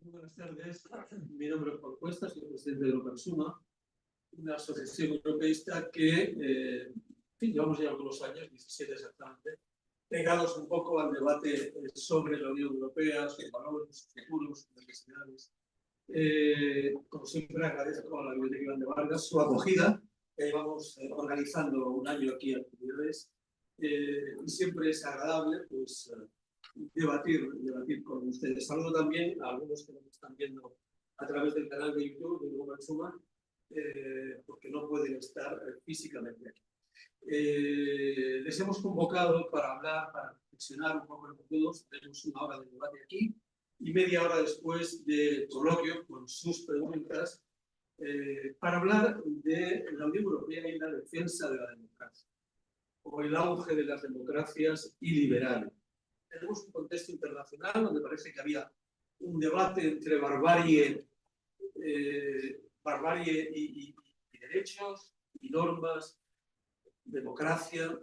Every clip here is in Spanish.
Buenas tardes. Mi nombre es Juan Cuesta, soy presidente de Europersuma, una asociación europeísta que en fin, llevamos ya algunos años, 17 exactamente, pegados un poco al debate sobre la Unión Europea, sus valores, sus futuros, sus necesidades. Como siempre, agradezco a la Biblioteca Iván de Vargas su acogida. Llevamos organizando un año aquí actividades y siempre es agradable pues, debatir con ustedes. Saludo también a algunos que nos están viendo a través del canal de YouTube de Europersuma, porque no pueden estar físicamente aquí. Les hemos convocado para hablar, para reflexionar un poco entre todos. Tenemos una hora de debate aquí y media hora después de coloquio con sus preguntas para hablar de la Unión Europea y la defensa de la democracia, o el auge de las democracias iliberales. Tenemos un contexto internacional donde parece que había un debate entre barbarie y derechos y normas, democracia,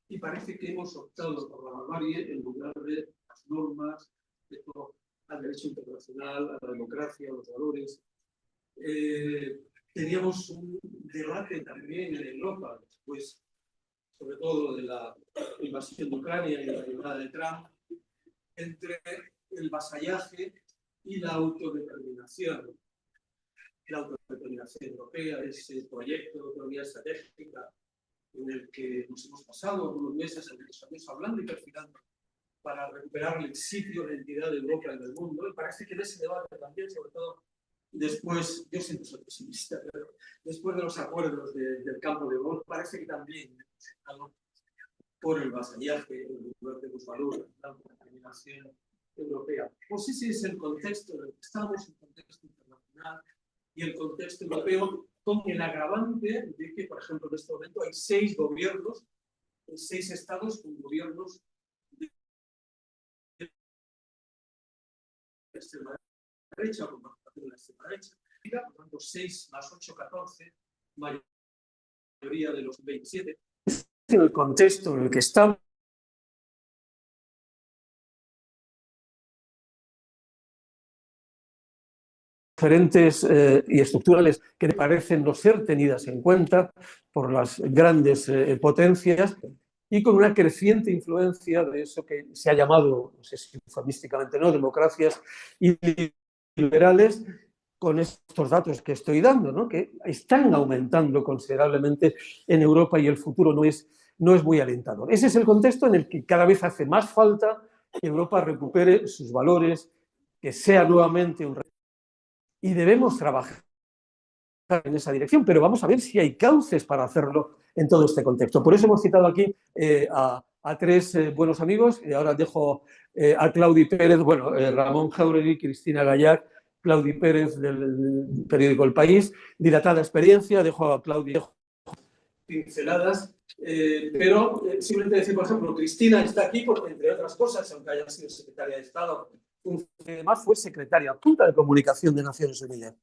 y parece que hemos optado por la barbarie en lugar de las normas, al derecho internacional, a la democracia, a los valores. Teníamos un debate también en Europa, después, sobre todo de la invasión de Ucrania y de la llegada de Trump, entre el vasallaje y la autodeterminación. La autodeterminación europea, ese proyecto de autonomía estratégica en el que nos hemos pasado algunos meses, en el que estamos hablando y perfilando para recuperar el sitio, la identidad de Europa en el mundo. Y parece que en ese debate también, sobre todo después, yo siempre soy pesimista, pero después de los acuerdos del campo de Bonn, parece que también hemos estado por el vasallaje en lugar de los valores, la autodeterminación europea. Pues ese es el contexto en el que estamos, el contexto internacional y el contexto europeo, con el agravante de que, por ejemplo, en este momento hay 6 gobiernos, 6 estados con gobiernos de extrema derecha, con participación de la extrema derecha, por tanto 6 más 8, 14, mayoría de los 27. En el contexto en el que estamos, diferentes y estructurales que parecen no ser tenidas en cuenta por las grandes potencias y con una creciente influencia de eso que se ha llamado, no sé si eufemísticamente no, democracias liberales, con estos datos que estoy dando, ¿no? Que están aumentando considerablemente en Europa y el futuro no es muy alentador. Ese es el contexto en el que cada vez hace más falta que Europa recupere sus valores, que sea nuevamente un... Y debemos trabajar en esa dirección, pero vamos a ver si hay cauces para hacerlo en todo este contexto. Por eso hemos citado aquí a 3 buenos amigos, y ahora dejo a Claudi Pérez, bueno, Ramón Jáuregui, Cristina Gallach, Claudi Pérez del periódico El País, dilatada experiencia, dejo a Claudi pinceladas, pero simplemente decir, por ejemplo, Cristina está aquí porque, entre otras cosas, aunque haya sido secretaria de Estado, además fue secretaria adjunta de Comunicación de Naciones Unidas.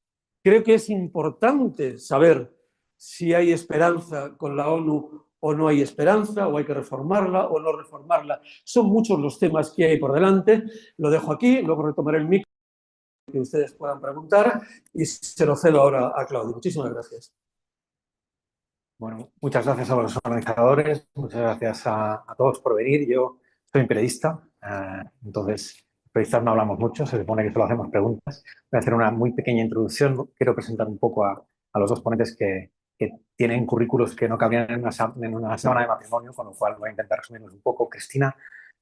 Creo que es importante saber si hay esperanza con la ONU o no hay esperanza, o hay que reformarla o no reformarla. Son muchos los temas que hay por delante. Lo dejo aquí, luego retomaré el micro que ustedes puedan preguntar y se lo cedo ahora a Claudio. Muchísimas gracias. Bueno, muchas gracias a los organizadores, muchas gracias a todos por venir. Yo soy un periodista, entonces periodistas no hablamos mucho, se supone que solo hacemos preguntas. Voy a hacer una muy pequeña introducción. Quiero presentar un poco a los 2 ponentes que tienen currículos que no cabrían en una sábana de matrimonio, con lo cual voy a intentar resumirlos un poco. Cristina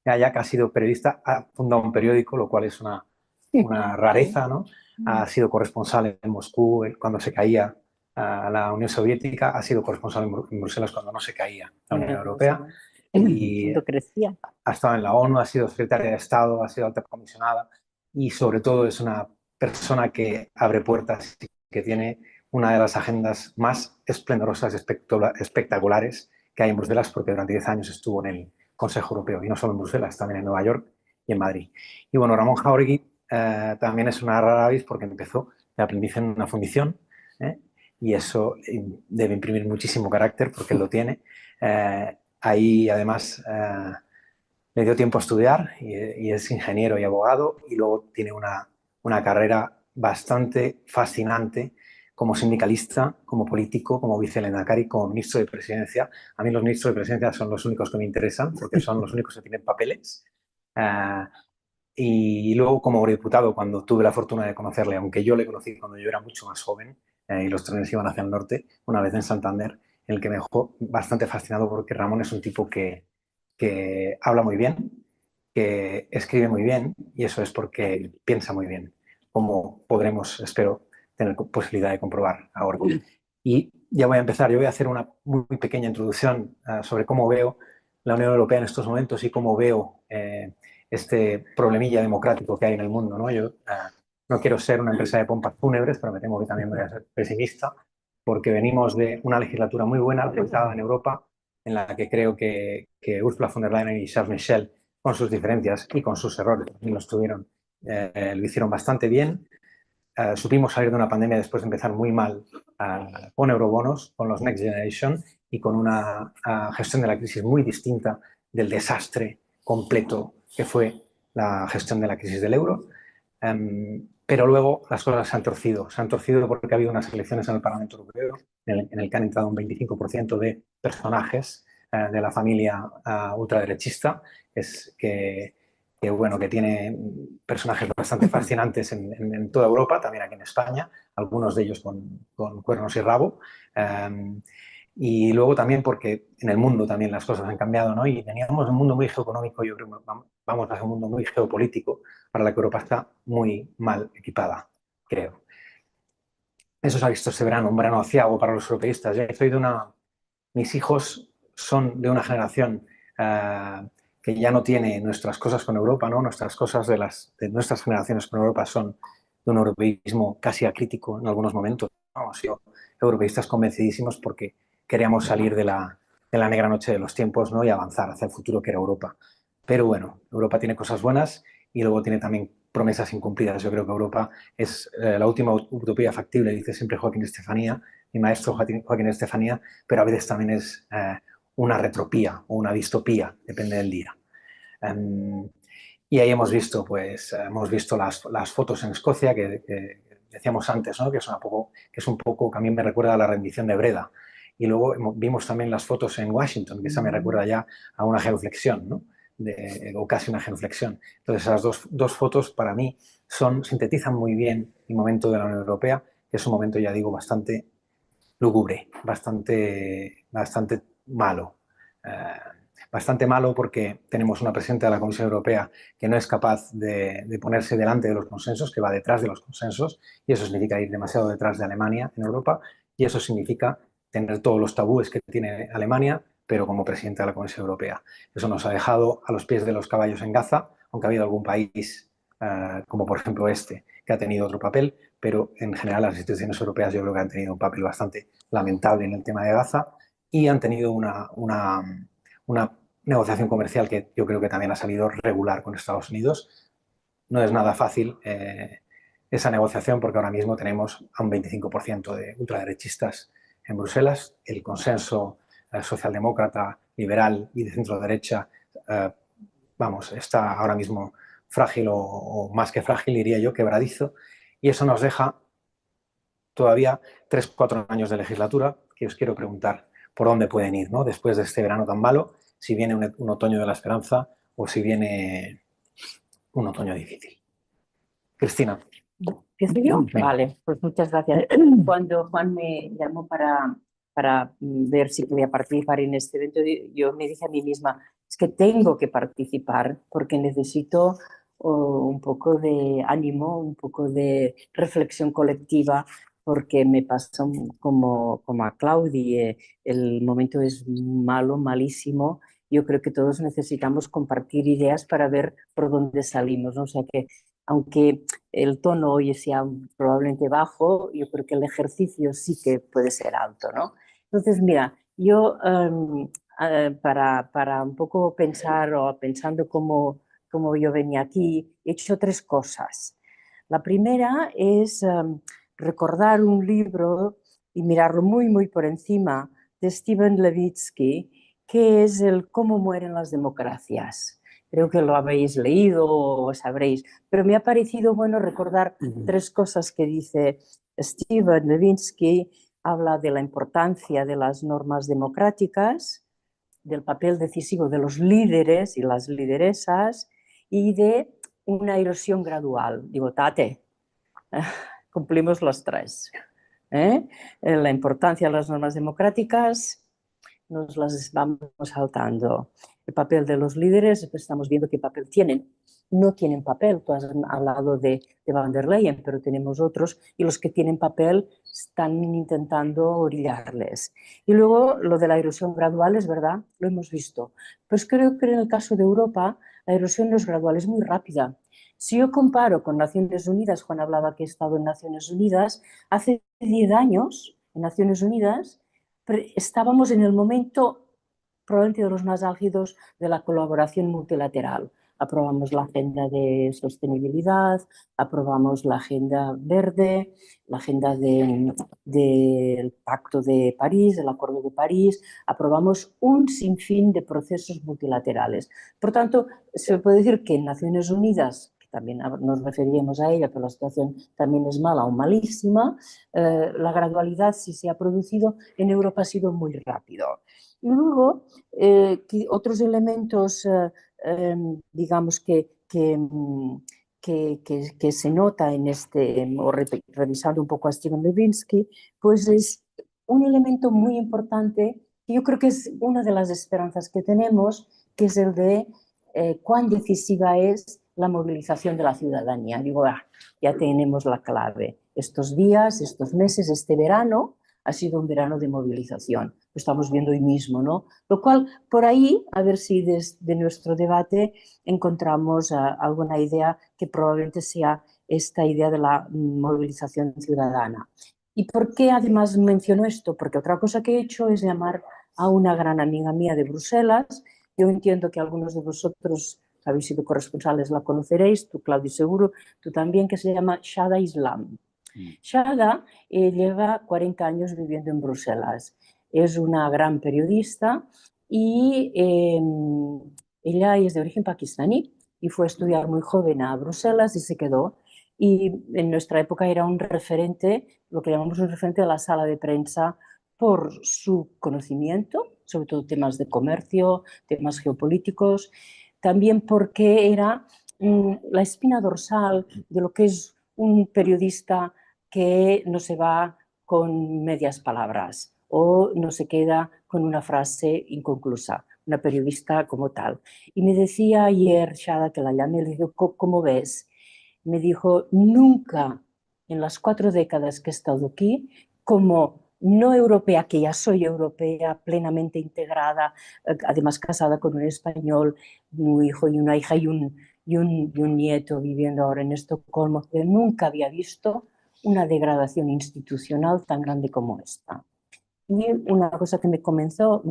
Gallach ha sido periodista, ha fundado un periódico, lo cual es una rareza, ¿no? Ha sido corresponsal en Moscú cuando se caía a la Unión Soviética, ha sido corresponsal en Bruselas cuando no se caía la Unión Europea y ha estado en la ONU, ha sido secretaria de Estado, ha sido alta comisionada y sobre todo es una persona que abre puertas y que tiene una de las agendas más esplendorosas, espectaculares que hay en Bruselas, porque durante 10 años estuvo en el Consejo Europeo y no solo en Bruselas, también en Nueva York y en Madrid. Y bueno, Ramón Jáuregui también es una rara avis porque empezó de aprendiz en una fundición, y eso debe imprimir muchísimo carácter porque él lo tiene. Ahí además le dio tiempo a estudiar y es ingeniero y abogado, y luego tiene una una carrera bastante fascinante como sindicalista, como político, como vicelehendakari, como ministro de presidencia. A mí los ministros de presidencia son los únicos que me interesan porque son los únicos que tienen papeles. Y luego como eurodiputado, cuando tuve la fortuna de conocerle, aunque yo le conocí cuando yo era mucho más joven y los trenes iban hacia el norte, una vez en Santander, en el que me dejó bastante fascinado porque Ramón es un tipo que habla muy bien, que escribe muy bien y eso es porque piensa muy bien, como podremos, espero, tener posibilidad de comprobar ahora. Y ya voy a empezar, yo voy a hacer una muy pequeña introducción sobre cómo veo la Unión Europea en estos momentos y cómo veo este problemilla democrático que hay en el mundo, ¿no? Yo no quiero ser una empresa de pompas fúnebres, pero me temo que también voy a ser pesimista, porque venimos de una legislatura muy buena realizada en Europa, en la que creo que Ursula von der Leyen y Charles Michel, con sus diferencias y con sus errores, también lo hicieron bastante bien. Supimos salir de una pandemia después de empezar muy mal con eurobonos, con los Next Generation y con una gestión de la crisis muy distinta del desastre completo que fue la gestión de la crisis del euro. Pero luego las cosas se han torcido. Se han torcido porque ha habido unas elecciones en el Parlamento Europeo en el que han entrado un 25% de personajes de la familia ultraderechista, que tiene personajes bastante fascinantes en toda Europa, también aquí en España, algunos de ellos con cuernos y rabo. Y luego también porque en el mundo también las cosas han cambiado, ¿no? Y teníamos un mundo muy geoeconómico, yo creo que vamos hacia un mundo muy geopolítico, para la que Europa está muy mal equipada, creo. Eso se ha visto este verano, un verano aciago para los europeístas. Mis hijos son de una generación que ya no tiene nuestras cosas con Europa, ¿no? Nuestras cosas de nuestras generaciones con Europa son de un europeísmo casi acrítico en algunos momentos, ¿no? Hemos sido europeístas convencidísimos porque queríamos salir de la negra noche de los tiempos, ¿no? Y avanzar hacia el futuro que era Europa. Pero bueno, Europa tiene cosas buenas y luego tiene también promesas incumplidas. Yo creo que Europa es la última utopía factible, dice siempre Joaquín Estefanía, mi maestro Joaquín Estefanía, pero a veces también es una retropía o una distopía, depende del día. Y ahí hemos visto las fotos en Escocia que decíamos antes, ¿no? que es un poco que a mí me recuerda a la rendición de Breda. Y luego vimos también las fotos en Washington, que esa me recuerda ya a una genuflexión, ¿no? O casi una genuflexión. Entonces, esas dos fotos para mí sintetizan muy bien el momento de la Unión Europea, que es un momento, ya digo, bastante lúgubre, bastante malo. Bastante malo porque tenemos una presidenta de la Comisión Europea que no es capaz de ponerse delante de los consensos, que va detrás de los consensos, y eso significa ir demasiado detrás de Alemania en Europa, y eso significa tener todos los tabúes que tiene Alemania, pero como presidenta de la Comisión Europea. Eso nos ha dejado a los pies de los caballos en Gaza, aunque ha habido algún país, como por ejemplo este, que ha tenido otro papel, pero en general las instituciones europeas yo creo que han tenido un papel bastante lamentable en el tema de Gaza y han tenido una negociación comercial que yo creo que también ha salido regular con Estados Unidos. No es nada fácil esa negociación porque ahora mismo tenemos a un 25% de ultraderechistas en Bruselas. El consenso socialdemócrata, liberal y de centro derecha, está ahora mismo frágil o más que frágil, diría yo, quebradizo. Y eso nos deja todavía 3-4 años de legislatura que os quiero preguntar por dónde pueden ir, ¿no? Después de este verano tan malo, si viene un otoño de la esperanza o si viene un otoño difícil. Cristina. ¿Empiezo yo? Vale, pues muchas gracias. Cuando Juan me llamó para ver si podía participar en este evento, yo me dije a mí misma, es que tengo que participar porque necesito un poco de ánimo, un poco de reflexión colectiva, porque me pasa como a Claudi, el momento es malo, malísimo. Yo creo que todos necesitamos compartir ideas para ver por dónde salimos, ¿no? O sea que, aunque el tono hoy sea probablemente bajo, yo creo que el ejercicio sí que puede ser alto, ¿no? Entonces, mira, yo para un poco pensar o pensando cómo yo venía aquí, he hecho 3 cosas. La primera es recordar un libro y mirarlo muy, muy por encima de Steven Levitsky, que es el Cómo mueren las democracias. creo que lo habéis leído o sabréis, pero me ha parecido bueno recordar tres cosas que dice Steven Levinsky. Habla de la importancia de las normas democráticas, del papel decisivo de los líderes y las lideresas y de una erosión gradual. Digo, tate, cumplimos los tres. La importancia de las normas democráticas nos las vamos saltando. El papel de los líderes, pues estamos viendo qué papel tienen. No tienen papel, tú has hablado de Van der Leyen, pero tenemos otros, y los que tienen papel están intentando orillarles. Y luego lo de la erosión gradual, es verdad, lo hemos visto. Pues creo que en el caso de Europa la erosión no es gradual, es muy rápida. Si yo comparo con Naciones Unidas, Juan hablaba que he estado en Naciones Unidas, hace 10 años en Naciones Unidas estábamos en el momento probablemente de los más álgidos de la colaboración multilateral. Aprobamos la agenda de sostenibilidad, aprobamos la agenda verde, la agenda del Pacto de París, el Acuerdo de París, aprobamos un sinfín de procesos multilaterales. Por tanto, se puede decir que en Naciones Unidas, que también nos referíamos a ella, pero la situación también es mala o malísima, la gradualidad, si se ha producido, en Europa ha sido muy rápido. Y luego, otros elementos, digamos, que se nota en o revisando un poco a Steven Levinsky, pues es un elemento muy importante, que yo creo que es una de las esperanzas que tenemos, que es el de cuán decisiva es la movilización de la ciudadanía. Digo, ya tenemos la clave. Estos días, estos meses, este verano ha sido un verano de movilización. Lo estamos viendo hoy mismo, ¿no? Lo cual, por ahí, a ver si desde nuestro debate encontramos alguna idea que probablemente sea esta idea de la movilización ciudadana. ¿Y por qué además menciono esto? Porque otra cosa que he hecho es llamar a una gran amiga mía de Bruselas. Yo entiendo que algunos de vosotros habéis sido corresponsales, la conoceréis, tú, Claudio, seguro, tú también, que se llama Shada Islam. Shada lleva 40 años viviendo en Bruselas. Es una gran periodista y ella es de origen pakistaní y fue a estudiar muy joven a Bruselas y se quedó. Y en nuestra época era un referente, lo que llamamos un referente de la sala de prensa, por su conocimiento, sobre todo temas de comercio, temas geopolíticos, también porque era la espina dorsal de lo que es un periodista que no se va con medias palabras o no se queda con una frase inconclusa, una periodista como tal. Y me decía ayer, Shada, que la llamé, le digo, ¿cómo ves? Me dijo, nunca en las 4 décadas que he estado aquí, como no europea, que ya soy europea, plenamente integrada, además casada con un español, un hijo y una hija y un nieto viviendo ahora en Estocolmo, que nunca había visto una degradación institucional tan grande como esta. Y una cosa que me comentó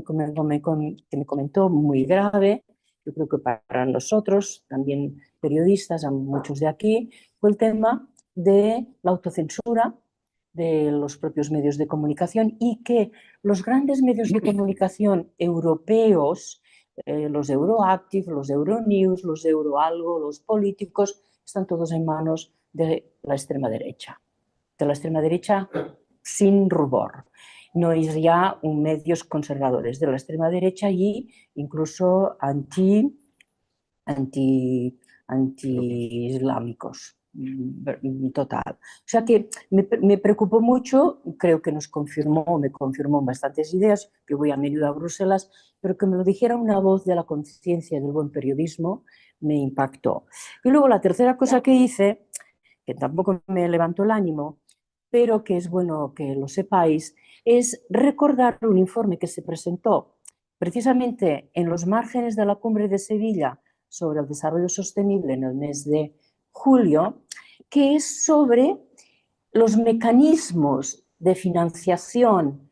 muy grave, yo creo que para nosotros, también periodistas, a muchos de aquí, fue el tema de la autocensura de los propios medios de comunicación y que los grandes medios de comunicación europeos, los Euroactive, los Euronews, los Euroalgo, los políticos, están todos en manos de la extrema derecha. De la extrema derecha sin rubor. No es ya un medios conservadores de la extrema derecha y incluso anti-islámicos. Total. O sea que me preocupó mucho, creo que me confirmó bastantes ideas, que voy a menudo a Bruselas, pero que me lo dijera una voz de la conciencia del buen periodismo me impactó. Y luego la tercera cosa que hice, que tampoco me levantó el ánimo, pero que es bueno que lo sepáis, es recordar un informe que se presentó precisamente en los márgenes de la Cumbre de Sevilla sobre el desarrollo sostenible en el mes de julio, que es sobre los mecanismos de financiación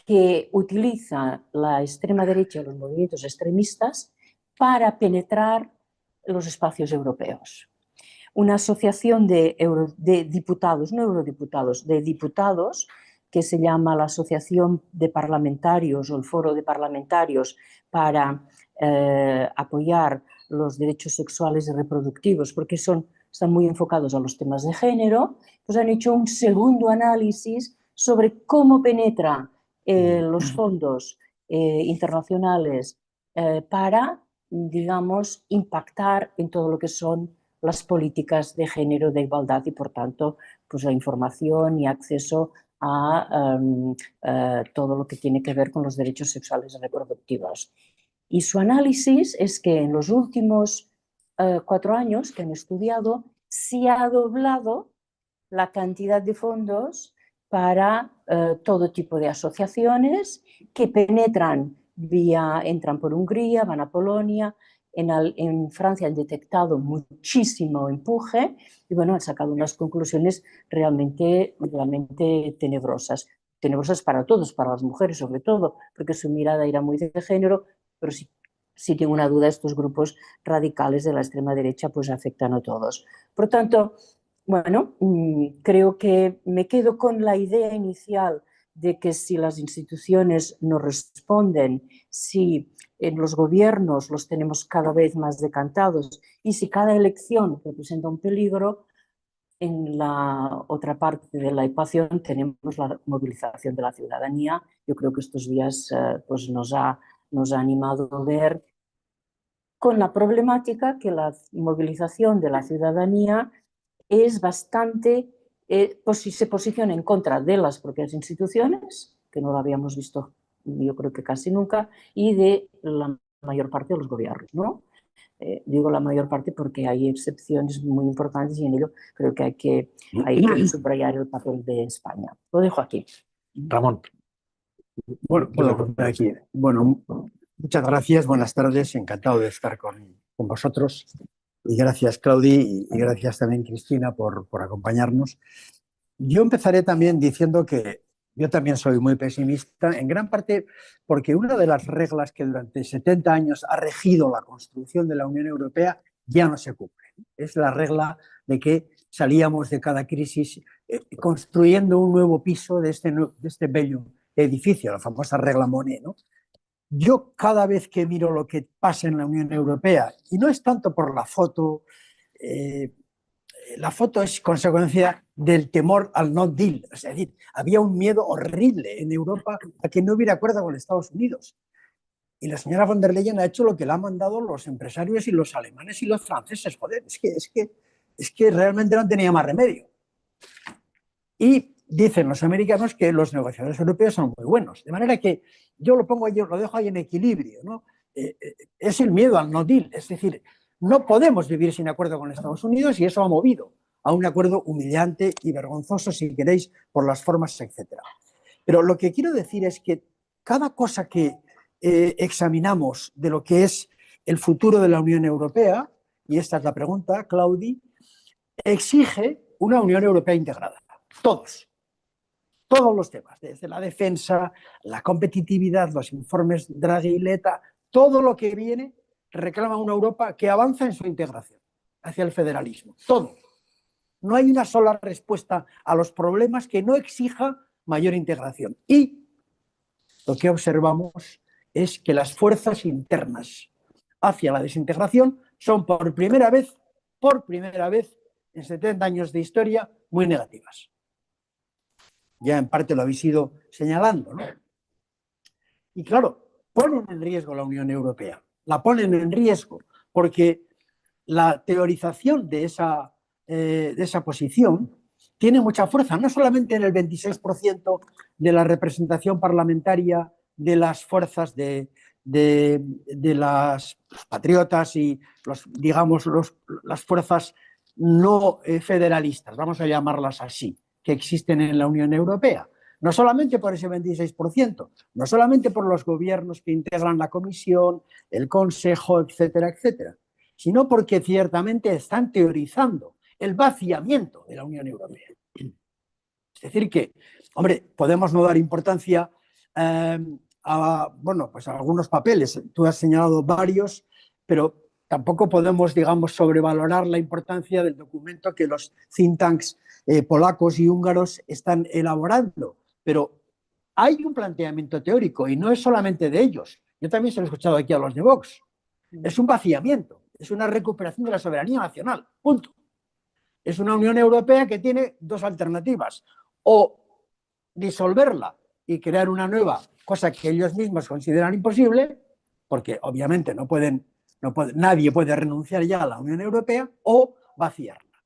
que utiliza la extrema derecha y los movimientos extremistas para penetrar los espacios europeos. Una asociación de diputados, no eurodiputados, de diputados, que se llama la Asociación de Parlamentarios o el Foro de Parlamentarios para apoyar los derechos sexuales y reproductivos, porque están muy enfocados a los temas de género, pues han hecho un segundo análisis sobre cómo penetran los fondos internacionales para, digamos, impactar en todo lo que son las políticas de género, de igualdad y, por tanto, pues la información y acceso a todo lo que tiene que ver con los derechos sexuales y reproductivos. Y su análisis es que en los últimos 4 años que han estudiado, se ha doblado la cantidad de fondos para todo tipo de asociaciones que penetran entran por Hungría, van a Polonia. En Francia han detectado muchísimo empuje y bueno, han sacado unas conclusiones realmente tenebrosas. Tenebrosas para todos, para las mujeres sobre todo, porque su mirada era muy de género, pero si tengo una duda, estos grupos radicales de la extrema derecha pues afectan a todos. Por tanto, bueno, creo que me quedo con la idea inicial de que si las instituciones no responden, si en los gobiernos los tenemos cada vez más decantados y si cada elección representa un peligro, en la otra parte de la ecuación tenemos la movilización de la ciudadanía. Yo creo que estos días pues nos ha animado a ver con la problemática que la movilización de la ciudadanía es bastante, se posiciona en contra de las propias instituciones, que no lo habíamos visto yo creo que casi nunca, y de la mayor parte de los gobiernos, ¿no? Digo la mayor parte porque hay excepciones muy importantes y en ello creo que hay que subrayar el papel de España. Lo dejo aquí. Ramón. Bueno, aquí. Bueno, muchas gracias, buenas tardes, encantado de estar con vosotros. Y gracias, Claudi, y gracias también, Cristina, por acompañarnos. Yo empezaré también diciendo que yo también soy muy pesimista, en gran parte porque una de las reglas que durante 70 años ha regido la construcción de la Unión Europea ya no se cumple. Es la regla de que salíamos de cada crisis construyendo un nuevo piso de este bello edificio, la famosa regla Monnet, ¿no? Yo cada vez que miro lo que pasa en la Unión Europea, y no es tanto por la foto es consecuencia del temor al no deal. Es decir, había un miedo horrible en Europa a que no hubiera acuerdo con Estados Unidos. Y la señora von der Leyen ha hecho lo que le han mandado los empresarios y los alemanes y los franceses. Joder, es que realmente no tenía más remedio. Y dicen los americanos que los negociadores europeos son muy buenos. De manera que yo lo dejo ahí en equilibrio, ¿no? Es el miedo al no deal. Es decir, no podemos vivir sin acuerdo con Estados Unidos y eso ha movido a un acuerdo humillante y vergonzoso, si queréis, por las formas, etc. Pero lo que quiero decir es que cada cosa que examinamos de lo que es el futuro de la Unión Europea, y esta es la pregunta, Claudi, exige una Unión Europea integrada. Todos los temas, desde la defensa, la competitividad, los informes Draghi y Letta, todo lo que viene reclama una Europa que avanza en su integración hacia el federalismo. Todo. No hay una sola respuesta a los problemas que no exija mayor integración. Y lo que observamos es que las fuerzas internas hacia la desintegración son por primera vez en 70 años de historia muy negativas. Ya en parte lo habéis ido señalando, ¿no? Y claro, ponen en riesgo la Unión Europea. La ponen en riesgo porque la teorización de esa posición tiene mucha fuerza, no solamente en el 26% de la representación parlamentaria de las fuerzas de los patriotas y las fuerzas no federalistas, vamos a llamarlas así, que existen en la Unión Europea. No solamente por ese 26%, no solamente por los gobiernos que integran la Comisión, el Consejo, etcétera, etcétera, sino porque ciertamente están teorizando el vaciamiento de la Unión Europea. Es decir que, hombre, podemos no dar importancia a algunos papeles. Tú has señalado varios, pero tampoco podemos, digamos, sobrevalorar la importancia del documento que los think tanks polacos y húngaros están elaborando. Pero hay un planteamiento teórico y no es solamente de ellos. Yo también se lo he escuchado aquí a los de Vox. Es un vaciamiento. Es Es una recuperación de la soberanía nacional. Punto. Es una Unión Europea que tiene dos alternativas. O disolverla y crear una nueva, cosa que ellos mismos consideran imposible, porque obviamente nadie puede renunciar ya a la Unión Europea, o vaciarla.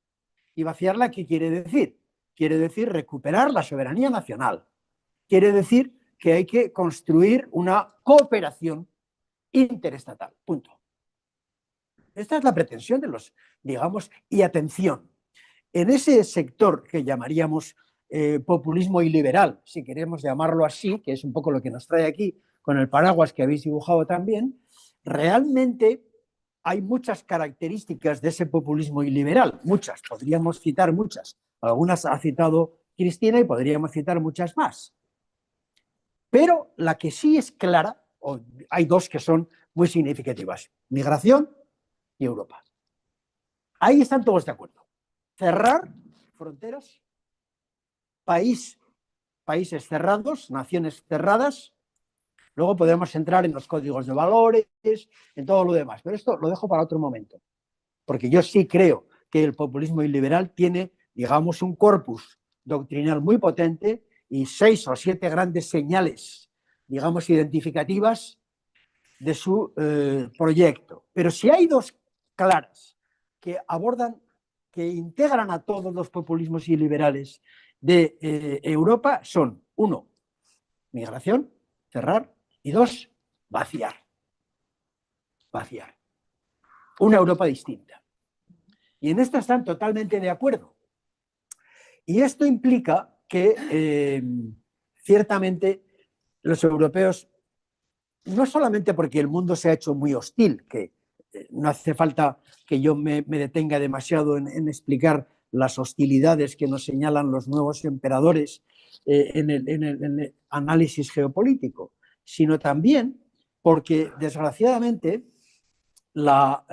¿Y vaciarla qué quiere decir? Quiere decir recuperar la soberanía nacional. Quiere decir que hay que construir una cooperación interestatal. Punto. Esta es la pretensión de los, digamos, y atención, en ese sector que llamaríamos populismo iliberal, si queremos llamarlo así, que es un poco lo que nos trae aquí con el paraguas que habéis dibujado también, realmente hay muchas características de ese populismo iliberal, muchas, podríamos citar muchas, algunas ha citado Cristina y podríamos citar muchas más. Pero la que sí es clara, hay dos que son muy significativas, migración y Europa. Ahí están todos de acuerdo. Cerrar fronteras, países cerrados, naciones cerradas. Luego podemos entrar en los códigos de valores, en todo lo demás, pero esto lo dejo para otro momento, porque yo sí creo que el populismo iliberal tiene, digamos, un corpus doctrinal muy potente y 6 o 7 grandes señales, digamos, identificativas de su proyecto. Pero si hay dos claras que abordan, que integran a todos los populismos iliberales de Europa, son, 1, migración, cerrar, y 2, vaciar. Vaciar. Una Europa distinta. Y en esto están totalmente de acuerdo. Y esto implica que ciertamente los europeos, no solamente porque el mundo se ha hecho muy hostil, que no hace falta que yo me detenga demasiado en explicar las hostilidades que nos señalan los nuevos emperadores en el análisis geopolítico, sino también porque, desgraciadamente, la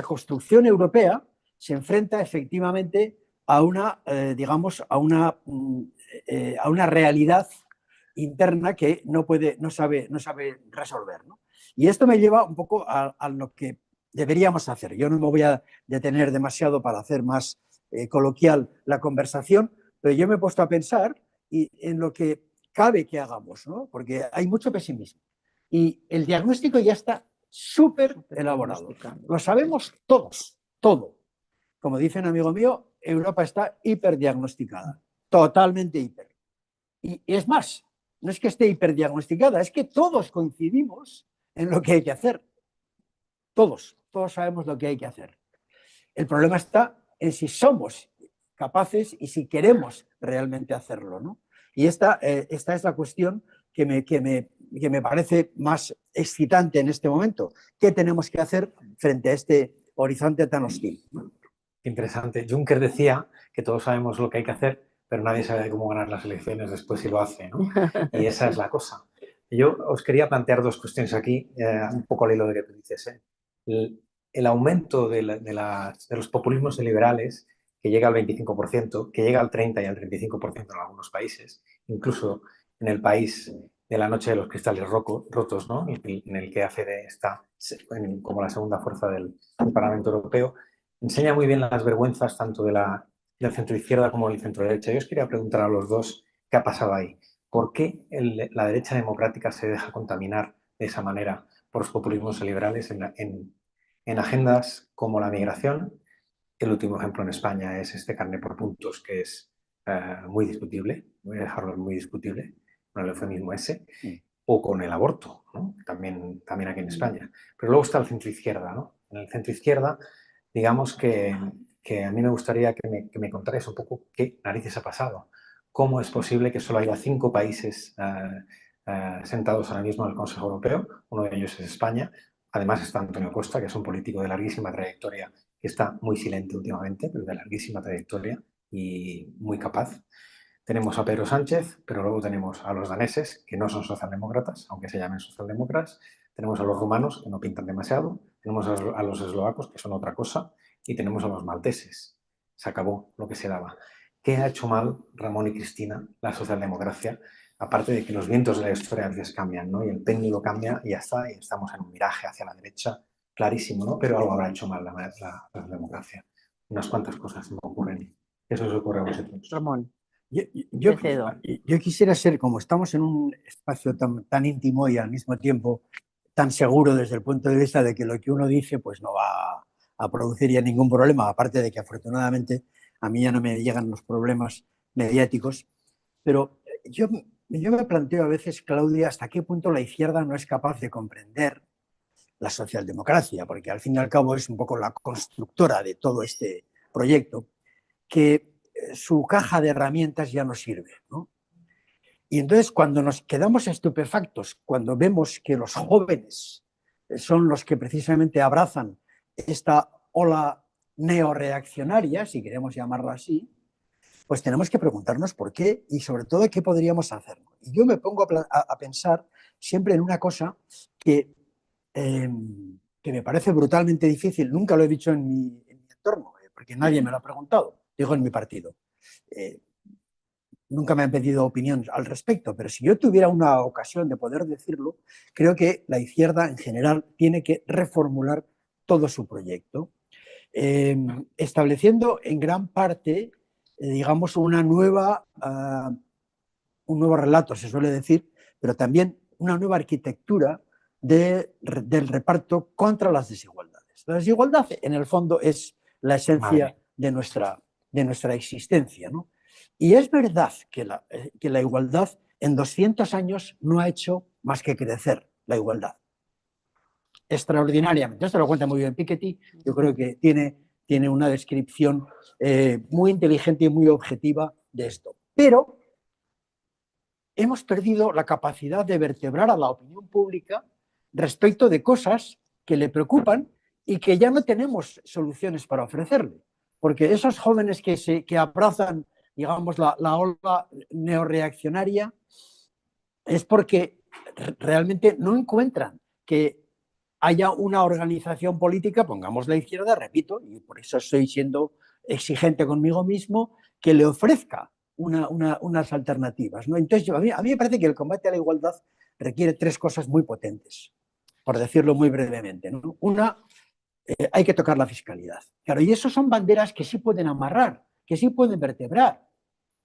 construcción europea se enfrenta efectivamente a una, digamos, a una realidad interna que no sabe resolver, ¿no? Y esto me lleva un poco a lo que deberíamos hacer. Yo no me voy a detener demasiado para hacer más coloquial la conversación, pero yo me he puesto a pensar en lo que cabe que hagamos, ¿no? Porque hay mucho pesimismo. Y el diagnóstico ya está súper elaborado. Lo sabemos todos, todo. Como dice un amigo mío, Europa está hiperdiagnosticada, totalmente hiper. Y es más, no es que esté hiperdiagnosticada, es que todos coincidimos en lo que hay que hacer. Todos sabemos lo que hay que hacer. El problema está en si somos capaces y si queremos realmente hacerlo, ¿no? Y esta es la cuestión que me parece más excitante en este momento. ¿Qué tenemos que hacer frente a este horizonte tan hostil? Interesante. Juncker decía que todos sabemos lo que hay que hacer, pero nadie sabe cómo ganar las elecciones después si lo hace, ¿no? Y esa es la cosa. Yo os quería plantear dos cuestiones aquí, un poco al hilo de que tú dices, ¿eh? El aumento de los populismos liberales, que llega al 25%, que llega al 30% y al 35% en algunos países, incluso en el país de la noche de los cristales rotos, ¿no? En el que AfD está como la segunda fuerza del Parlamento Europeo, enseña muy bien las vergüenzas tanto del centro-izquierda como del centro-derecha. Yo os quería preguntar a los dos qué ha pasado ahí. ¿Por qué la derecha democrática se deja contaminar de esa manera por los populismos liberales en agendas como la migración? El último ejemplo en España es este carné por puntos, que es muy discutible, voy a dejarlo muy discutible, con el eufemismo ese, o con el aborto, ¿no? También aquí en España. Pero luego está el centro-izquierda, ¿no? En el centro-izquierda, digamos que a mí me gustaría que me contarais un poco qué narices ha pasado. ¿Cómo es posible que solo haya 5 países sentados ahora mismo en el Consejo Europeo? Uno de ellos es España. Además está Antonio Costa, que es un político de larguísima trayectoria, que está muy silente últimamente, pero de larguísima trayectoria y muy capaz. Tenemos a Pedro Sánchez, pero luego tenemos a los daneses, que no son socialdemócratas, aunque se llamen socialdemócratas. Tenemos a los rumanos, que no pintan demasiado. Tenemos a los eslovacos, que son otra cosa. Y tenemos a los malteses. Se acabó lo que se daba. ¿Qué ha hecho mal Ramón y Cristina, la socialdemocracia? Aparte de que los vientos de la historia a veces cambian, ¿no? Y el péndulo cambia y ya está. Y estamos en un viraje hacia la derecha clarísimo, ¿no? Pero algo habrá hecho mal la democracia. Unas cuantas cosas me ocurren. Eso os ocurre a vosotros. Ramón, Yo, te cedo. yo quisiera ser, como estamos en un espacio tan íntimo y al mismo tiempo tan seguro desde el punto de vista de que lo que uno dice pues no va a producir ya ningún problema, aparte de que afortunadamente a mí ya no me llegan los problemas mediáticos, pero yo me planteo a veces, Claudia, hasta qué punto la izquierda no es capaz de comprender la socialdemocracia, porque al fin y al cabo es un poco la constructora de todo este proyecto, que su caja de herramientas ya no sirve, ¿no? Y entonces cuando nos quedamos estupefactos, cuando vemos que los jóvenes son los que precisamente abrazan esta ola neoreaccionaria, si queremos llamarla así, pues tenemos que preguntarnos por qué y sobre todo qué podríamos hacer. Y yo me pongo a pensar siempre en una cosa que, que me parece brutalmente difícil, nunca lo he dicho en mi entorno, porque nadie me lo ha preguntado, digo en mi partido. Nunca me han pedido opinión al respecto, pero si yo tuviera una ocasión de poder decirlo, creo que la izquierda en general tiene que reformular todo su proyecto, estableciendo en gran parte, digamos, un nuevo relato, se suele decir, pero también una nueva arquitectura del reparto contra las desigualdades. La desigualdad, en el fondo, es la esencia de nuestra existencia, ¿no? Y es verdad que la igualdad en 200 años no ha hecho más que crecer la igualdad. Extraordinariamente. Esto lo cuenta muy bien Piketty. Yo creo que tiene una descripción muy inteligente y muy objetiva de esto. Pero hemos perdido la capacidad de vertebrar a la opinión pública respecto de cosas que le preocupan y que ya no tenemos soluciones para ofrecerle. Porque esos jóvenes que abrazan, digamos, la ola neoreaccionaria es porque realmente no encuentran que haya una organización política, pongamos la izquierda, repito, y por eso estoy siendo exigente conmigo mismo, que le ofrezca unas alternativas, ¿no? Entonces, a mí me parece que el combate a la igualdad requiere tres cosas muy potentes, por decirlo muy brevemente, ¿no? Una, hay que tocar la fiscalidad. Claro, y eso son banderas que sí pueden amarrar, que sí pueden vertebrar.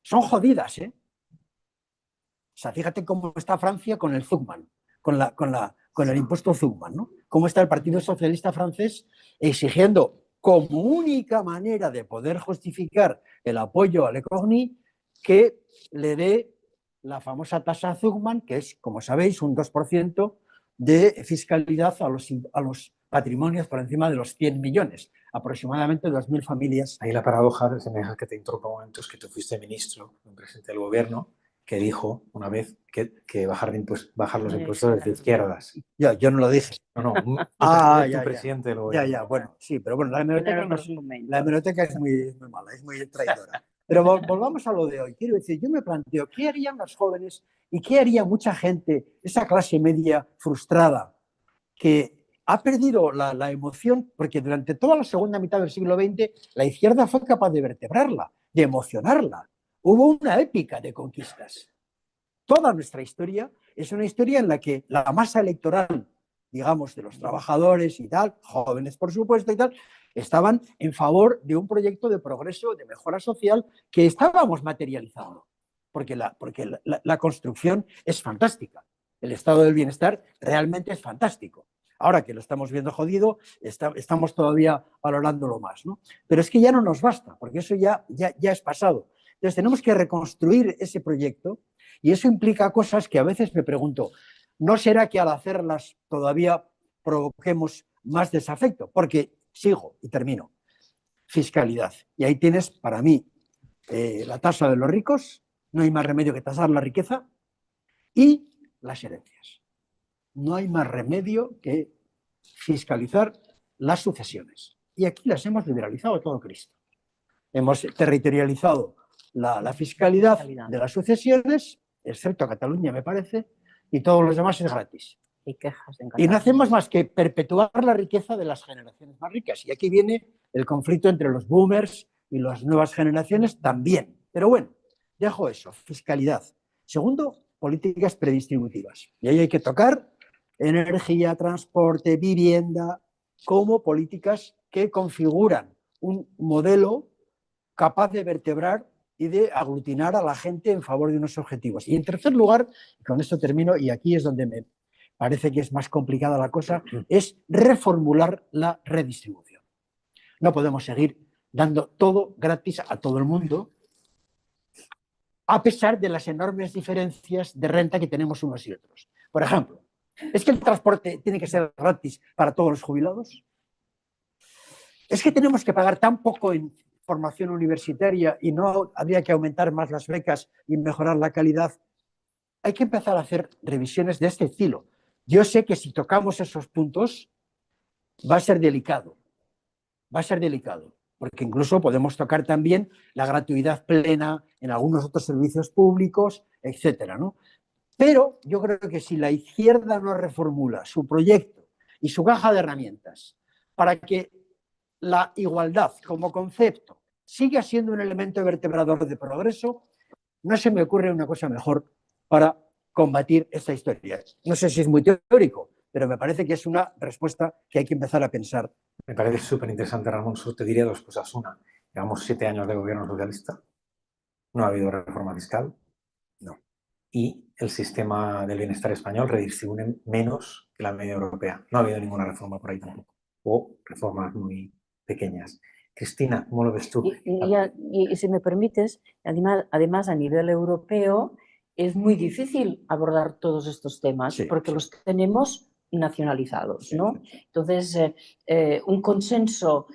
Son jodidas, ¿eh? O sea, fíjate cómo está Francia con el Zuckman, con el impuesto Zuckman, ¿no? Cómo está el Partido Socialista francés exigiendo como única manera de poder justificar el apoyo a Lecornu que le dé la famosa tasa Zuckman, que es, como sabéis, un 2% de fiscalidad a los patrimonios por encima de los 100 millones, aproximadamente 2.000 familias. Ahí la paradoja, se me deja que te interrumpa un momento, es que tú fuiste ministro, un presidente del gobierno, que dijo una vez que bajar los impuestos desde izquierdas. Yo no lo dije. No, ya, presidente del gobierno. Ya, bueno, sí, pero bueno, la hemeroteca es muy mala, es muy traidora. Pero volvamos a lo de hoy. Quiero decir, yo me planteo, ¿qué harían los jóvenes y qué haría mucha gente, esa clase media frustrada, que ha perdido la emoción, porque durante toda la segunda mitad del siglo XX la izquierda fue capaz de vertebrarla, de emocionarla? Hubo una épica de conquistas. Toda nuestra historia es una historia en la que la masa electoral, digamos, de los trabajadores y tal, jóvenes por supuesto y tal, estaban en favor de un proyecto de progreso, de mejora social que estábamos materializando, porque la construcción es fantástica. El estado del bienestar realmente es fantástico. Ahora que lo estamos viendo jodido, estamos todavía valorándolo más, ¿no? Pero es que ya no nos basta, porque eso ya es pasado. Entonces tenemos que reconstruir ese proyecto y eso implica cosas que a veces me pregunto, ¿no será que al hacerlas todavía provoquemos más desafecto? Porque sigo y termino. Fiscalidad. Y ahí tienes, para mí, la tasa de los ricos, no hay más remedio que tasar la riqueza, y las herencias. No hay más remedio que fiscalizar las sucesiones. Y aquí las hemos liberalizado todo Cristo. Hemos territorializado la fiscalidad de las sucesiones, excepto Cataluña, me parece, y todos los demás es gratis. Y no hacemos más que perpetuar la riqueza de las generaciones más ricas. Y aquí viene el conflicto entre los boomers y las nuevas generaciones también. Pero bueno, dejo eso, fiscalidad. Segundo, políticas predistributivas. Y ahí hay que tocar energía, transporte, vivienda, como políticas que configuran un modelo capaz de vertebrar y de aglutinar a la gente en favor de unos objetivos. Y en tercer lugar, y con esto termino, y aquí es donde me parece que es más complicada la cosa, es reformular la redistribución. No podemos seguir dando todo gratis a todo el mundo, a pesar de las enormes diferencias de renta que tenemos unos y otros. Por ejemplo, ¿es que el transporte tiene que ser gratis para todos los jubilados? ¿Es que tenemos que pagar tan poco en formación universitaria y no habría que aumentar más las becas y mejorar la calidad? Hay que empezar a hacer revisiones de este estilo. Yo sé que si tocamos esos puntos va a ser delicado, porque incluso podemos tocar también la gratuidad plena en algunos otros servicios públicos, etcétera, ¿no? Pero yo creo que si la izquierda no reformula su proyecto y su caja de herramientas para que la igualdad como concepto siga siendo un elemento vertebrador de progreso, no se me ocurre una cosa mejor para combatir esta historia. No sé si es muy teórico, pero me parece que es una respuesta que hay que empezar a pensar. Me parece súper interesante, Ramón. Solo te diría dos cosas. Una, llevamos 7 años de gobierno socialista. No ha habido reforma fiscal. No. Y el sistema del bienestar español redistribuye menos que la media europea. No ha habido ninguna reforma por ahí tampoco. O reformas muy pequeñas. Cristina, ¿cómo lo ves tú? Y si me permites, además a nivel europeo es muy difícil abordar todos estos temas porque los tenemos nacionalizados, ¿no? Entonces, un consenso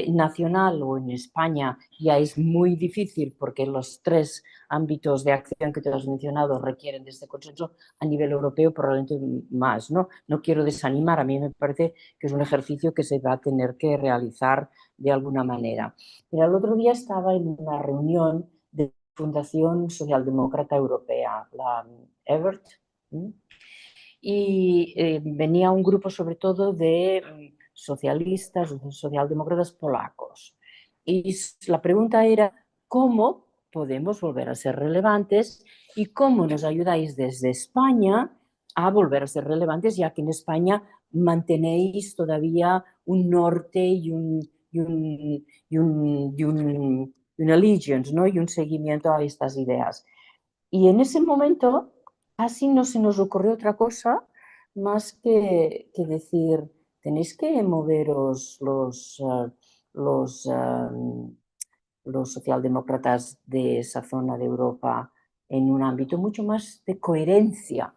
nacional o en España ya es muy difícil porque los 3 ámbitos de acción que te has mencionado requieren de este consenso. A nivel europeo probablemente más, ¿no? No quiero desanimar, a mí me parece que es un ejercicio que se va a tener que realizar de alguna manera. Mira, el otro día estaba en una reunión de Fundación Socialdemócrata Europea, la EVERT, y venía un grupo sobre todo de socialistas, socialdemócratas polacos. Y la pregunta era, ¿cómo podemos volver a ser relevantes y cómo nos ayudáis desde España a volver a ser relevantes, ya que en España mantenéis todavía un norte y un allegiance, ¿no? Y un seguimiento a estas ideas. Y en ese momento casi no se nos ocurrió otra cosa más que decir, tenéis que moveros los socialdemócratas de esa zona de Europa en un ámbito mucho más de coherencia,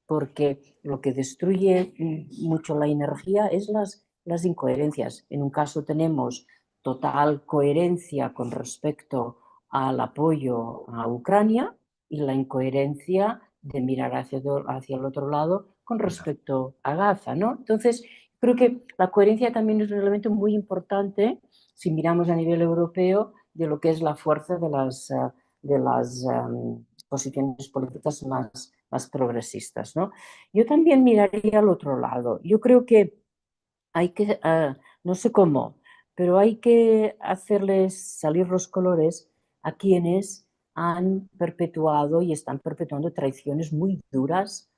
porque lo que destruye mucho la energía es las incoherencias. En un caso tenemos total coherencia con respecto al apoyo a Ucrania y la incoherencia de mirar hacia el otro lado con respecto a Gaza, ¿no? Entonces, creo que la coherencia también es un elemento muy importante si miramos a nivel europeo de lo que es la fuerza de las posiciones políticas más progresistas, ¿no? Yo también miraría al otro lado. Yo creo que hay que, no sé cómo, pero hay que hacerles salir los colores a quienes han perpetuado y están perpetuando traiciones muy duras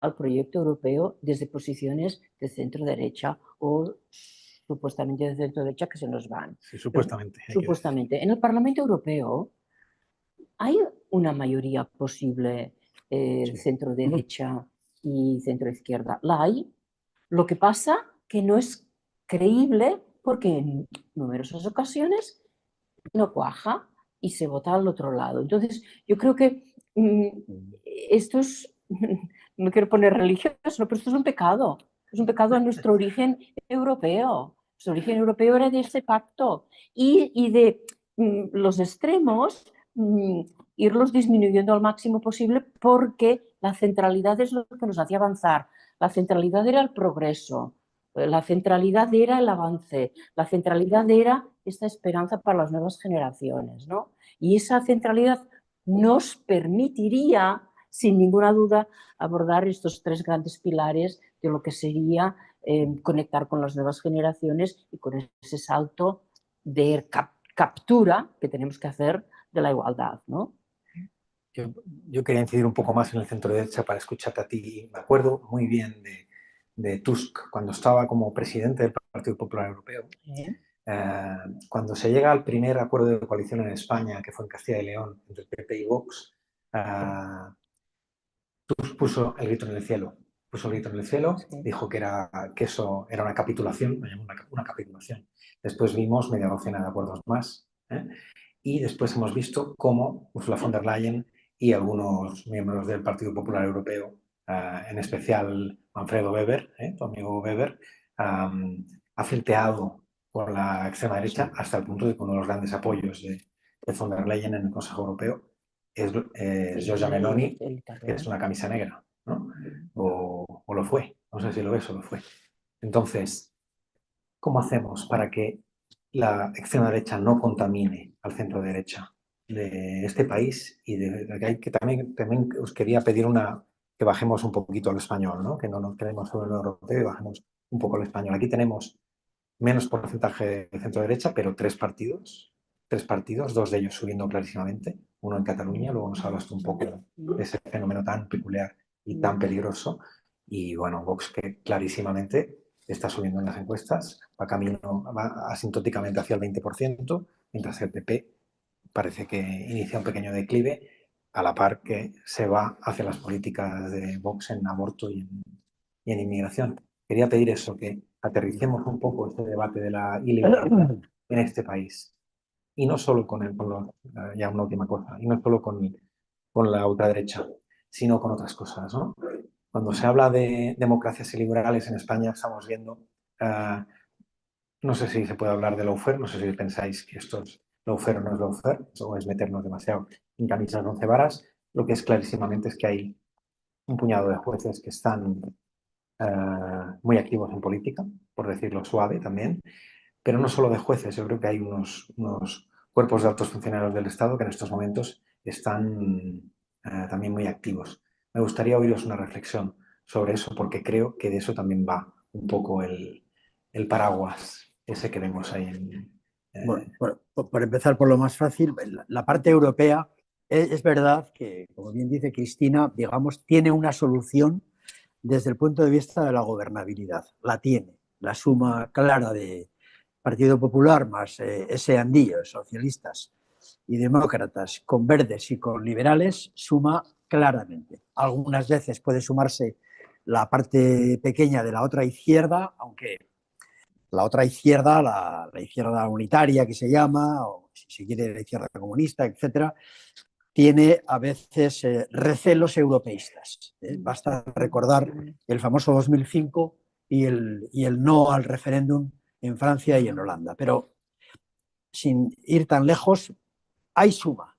al proyecto europeo desde posiciones de centro-derecha o supuestamente de centro-derecha que se nos van. Sí, supuestamente. Supuestamente. En el Parlamento Europeo hay una mayoría posible centro-derecha y centro-izquierda. La hay. Lo que pasa que no es creíble porque en numerosas ocasiones no cuaja y se vota al otro lado. Entonces, yo creo que esto es, no quiero poner religioso, pero esto es un pecado. Es un pecado a nuestro origen europeo. Nuestro origen europeo era de ese pacto y de los extremos irlos disminuyendo al máximo posible porque la centralidad es lo que nos hacía avanzar. La centralidad era el progreso, la centralidad era el avance, la centralidad era esta esperanza para las nuevas generaciones, ¿no? Y esa centralidad nos permitiría, sin ninguna duda, abordar estos 3 grandes pilares de lo que sería conectar con las nuevas generaciones y con ese salto de captura que tenemos que hacer de la igualdad, ¿no? Yo quería incidir un poco más en el centro derecha para escucharte a ti. Me acuerdo muy bien de de Tusk cuando estaba como presidente del Partido Popular Europeo. Cuando se llega al primer acuerdo de coalición en España, que fue en Castilla y León, entre el PP y Vox, Tusk puso el grito en el cielo. Puso el grito en el cielo, dijo que eso era una capitulación, me llamó una capitulación. Después vimos media docena de acuerdos más, y después hemos visto cómo Ursula von der Leyen y algunos miembros del Partido Popular Europeo, en especial Manfredo Weber, tu amigo Weber, ha flirteado con la extrema derecha hasta el punto de que uno de los grandes apoyos de von der Leyen en el Consejo Europeo es Giorgia Meloni, que es una camisa negra, ¿no? O lo fue, no sé si lo es o lo fue. Entonces, ¿cómo hacemos para que la extrema derecha no contamine al centro derecha de este país? Y que también os quería pedir que bajemos un poquito al español, ¿no? Que no nos quedemos solo en el europeo y bajemos un poco al español. Aquí tenemos menos porcentaje de centro derecha, pero tres partidos, dos de ellos subiendo clarísimamente, uno en Cataluña, luego nos hablas tú un poco de ese fenómeno tan peculiar y tan peligroso, y bueno, Vox que clarísimamente está subiendo en las encuestas, va asintóticamente hacia el 20%, mientras el PP parece que inicia un pequeño declive, a la par que se va hacia las políticas de Vox en aborto y en inmigración. Quería pedir eso, que aterricemos un poco este debate de la ilegalidad en este país. Y no solo ya una última cosa, y no solo con la ultraderecha, sino con otras cosas, ¿no? Cuando se habla de democracias y liberales en España, estamos viendo, no sé si se puede hablar de lawfare, no sé si pensáis que esto es lawfare o no es lawfare, o es meternos demasiado en camisas de once varas. Lo que es clarísimamente es que hay un puñado de jueces que están muy activos en política, por decirlo suave también, pero no solo de jueces, yo creo que hay unos cuerpos de altos funcionarios del Estado que en estos momentos están también muy activos. Me gustaría oíros una reflexión sobre eso, porque creo que de eso también va un poco el paraguas ese que vemos ahí. Bueno, por empezar por lo más fácil, la parte europea es verdad que, como bien dice Cristina, digamos, tiene una solución desde el punto de vista de la gobernabilidad. La tiene, la suma clara de Partido Popular más S&D, socialistas y demócratas, con verdes y con liberales, suma claramente. Algunas veces puede sumarse la parte pequeña de la otra izquierda, aunque la otra izquierda, la izquierda unitaria que se llama, o si se quiere la izquierda comunista, etcétera, tiene a veces recelos europeístas. Basta recordar el famoso 2005 y el no al referéndum en Francia y en Holanda. Pero sin ir tan lejos, hay suma.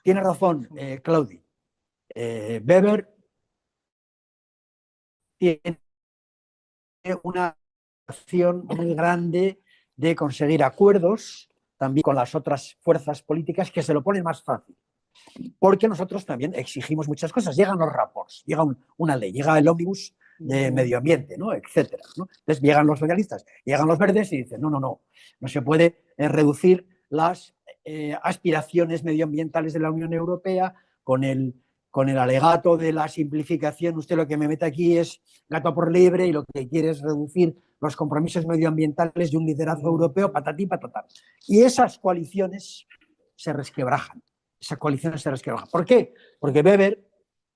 Tiene razón Claudi. Weber tiene una acción muy grande de conseguir acuerdos también con las otras fuerzas políticas que se lo ponen más fácil. Porque nosotros también exigimos muchas cosas. Llegan los rapports, llega una ley, llega el ómnibus de medio ambiente, ¿no? Etcétera, ¿no? Entonces llegan los socialistas, llegan los verdes y dicen, no se puede reducir las aspiraciones medioambientales de la Unión Europea con el alegato de la simplificación. Usted lo que me mete aquí es gato por liebre y lo que quiere es reducir los compromisos medioambientales de un liderazgo europeo, patatí, patatá. Y esas coaliciones se resquebrajan. ¿Por qué? Porque Weber,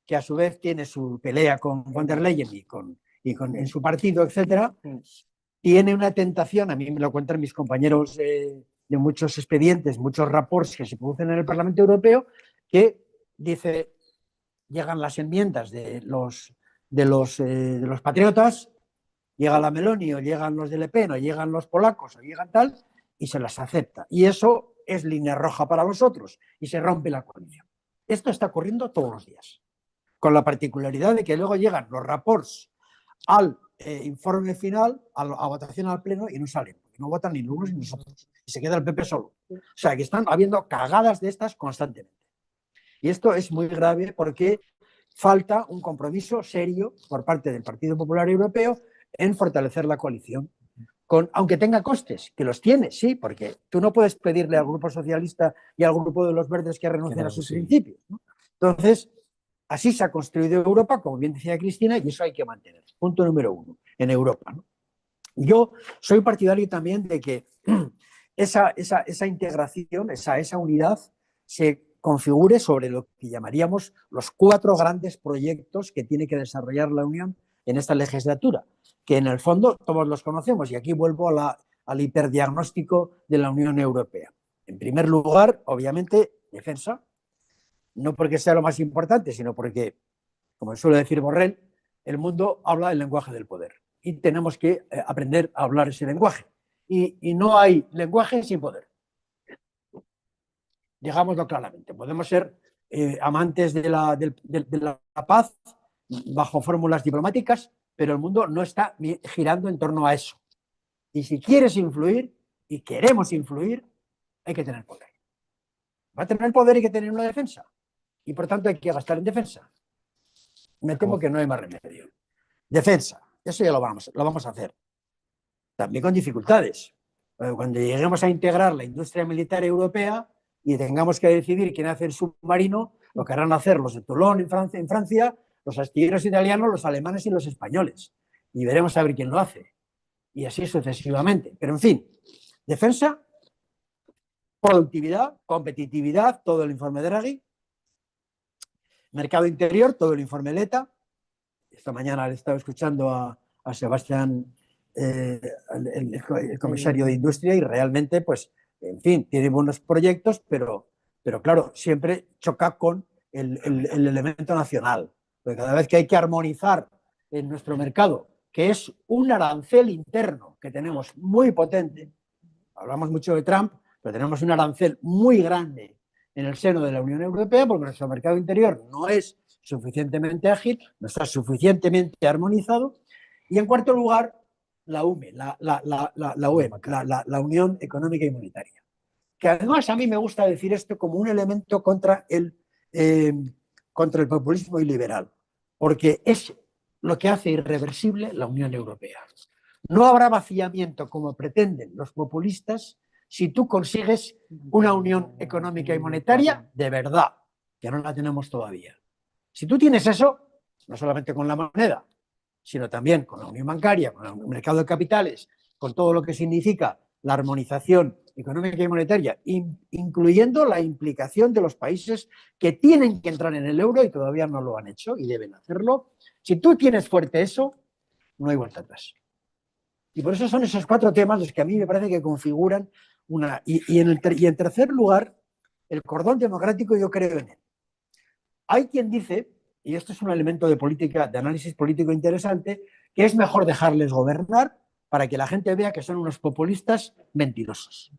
que a su vez tiene su pelea con von der Leyen y en su partido, etcétera, tiene una tentación, a mí me lo cuentan mis compañeros de muchos expedientes, muchos reports que se producen en el Parlamento Europeo, que dice, llegan las enmiendas de los patriotas, llega la Meloni o llegan los de Le Pen o llegan los polacos o llegan tal, y se las acepta. Y eso es línea roja para vosotros y se rompe la coalición. Esto está ocurriendo todos los días, con la particularidad de que luego llegan los reports al informe final, a votación al pleno y no salen, porque no votan ni los unos ni nosotros, y se queda el PP solo. O sea, que están habiendo cagadas de estas constantemente. Y esto es muy grave porque falta un compromiso serio por parte del Partido Popular Europeo en fortalecer la coalición. Aunque tenga costes, que los tiene, sí, porque tú no puedes pedirle al Grupo Socialista y al Grupo de los Verdes que renuncien a sus principios, ¿no? Entonces, Así se ha construido Europa, como bien decía Cristina, y eso hay que mantener. Punto número 1, en Europa, ¿no? Yo soy partidario también de que esa integración, esa unidad, se configure sobre lo que llamaríamos los 4 grandes proyectos que tiene que desarrollar la Unión en esta legislatura, que en el fondo todos los conocemos, y aquí vuelvo al hiperdiagnóstico de la Unión Europea. En primer lugar, obviamente, defensa, no porque sea lo más importante, sino porque, como suele decir Borrell, el mundo habla el lenguaje del poder y tenemos que aprender a hablar ese lenguaje. Y no hay lenguaje sin poder. Digámoslo claramente. Podemos ser amantes de la paz bajo fórmulas diplomáticas, pero el mundo no está girando en torno a eso. Y si quieres influir y queremos influir, hay que tener poder. Va a tener poder y hay que tener una defensa. Y por tanto hay que gastar en defensa. Me temo que no hay más remedio. Defensa, eso ya lo vamos a hacer. También con dificultades. Cuando lleguemos a integrar la industria militar europea y tengamos que decidir quién hace el submarino, lo querrán hacer los de Toulon en Francia, los astilleros italianos, los alemanes y los españoles. Y veremos a ver quién lo hace. Y así sucesivamente. Pero en fin, defensa, productividad, competitividad, todo el informe de Draghi. Mercado interior, todo el informe Letta. Esta mañana le estaba escuchando a Sebastián, el comisario de Industria, y realmente, pues, en fin, tiene buenos proyectos, pero claro, siempre choca con el elemento nacional. Porque cada vez que hay que armonizar en nuestro mercado, que es un arancel interno que tenemos muy potente, hablamos mucho de Trump, pero tenemos un arancel muy grande en el seno de la Unión Europea porque nuestro mercado interior no es suficientemente ágil, no está suficientemente armonizado. Y en cuarto lugar, la UME, la Unión Económica y Monetaria. Que además a mí me gusta decir esto como un elemento contra el populismo iliberal, porque es lo que hace irreversible la Unión Europea. No habrá vaciamiento como pretenden los populistas si tú consigues una unión económica y monetaria de verdad, que no la tenemos todavía. Si tú tienes eso, no solamente con la moneda, sino también con la unión bancaria, con el mercado de capitales, con todo lo que significa la armonización económica y monetaria, incluyendo la implicación de los países que tienen que entrar en el euro y todavía no lo han hecho y deben hacerlo. Si tú tienes fuerte eso, no hay vuelta atrás. Y por eso son esos 4 temas los que a mí me parece que configuran una... Y en tercer lugar, el cordón democrático, yo creo en él. Hay quien dice, y esto es un elemento de política, de análisis político interesante, que es mejor dejarles gobernar para que la gente vea que son unos populistas mentirosos.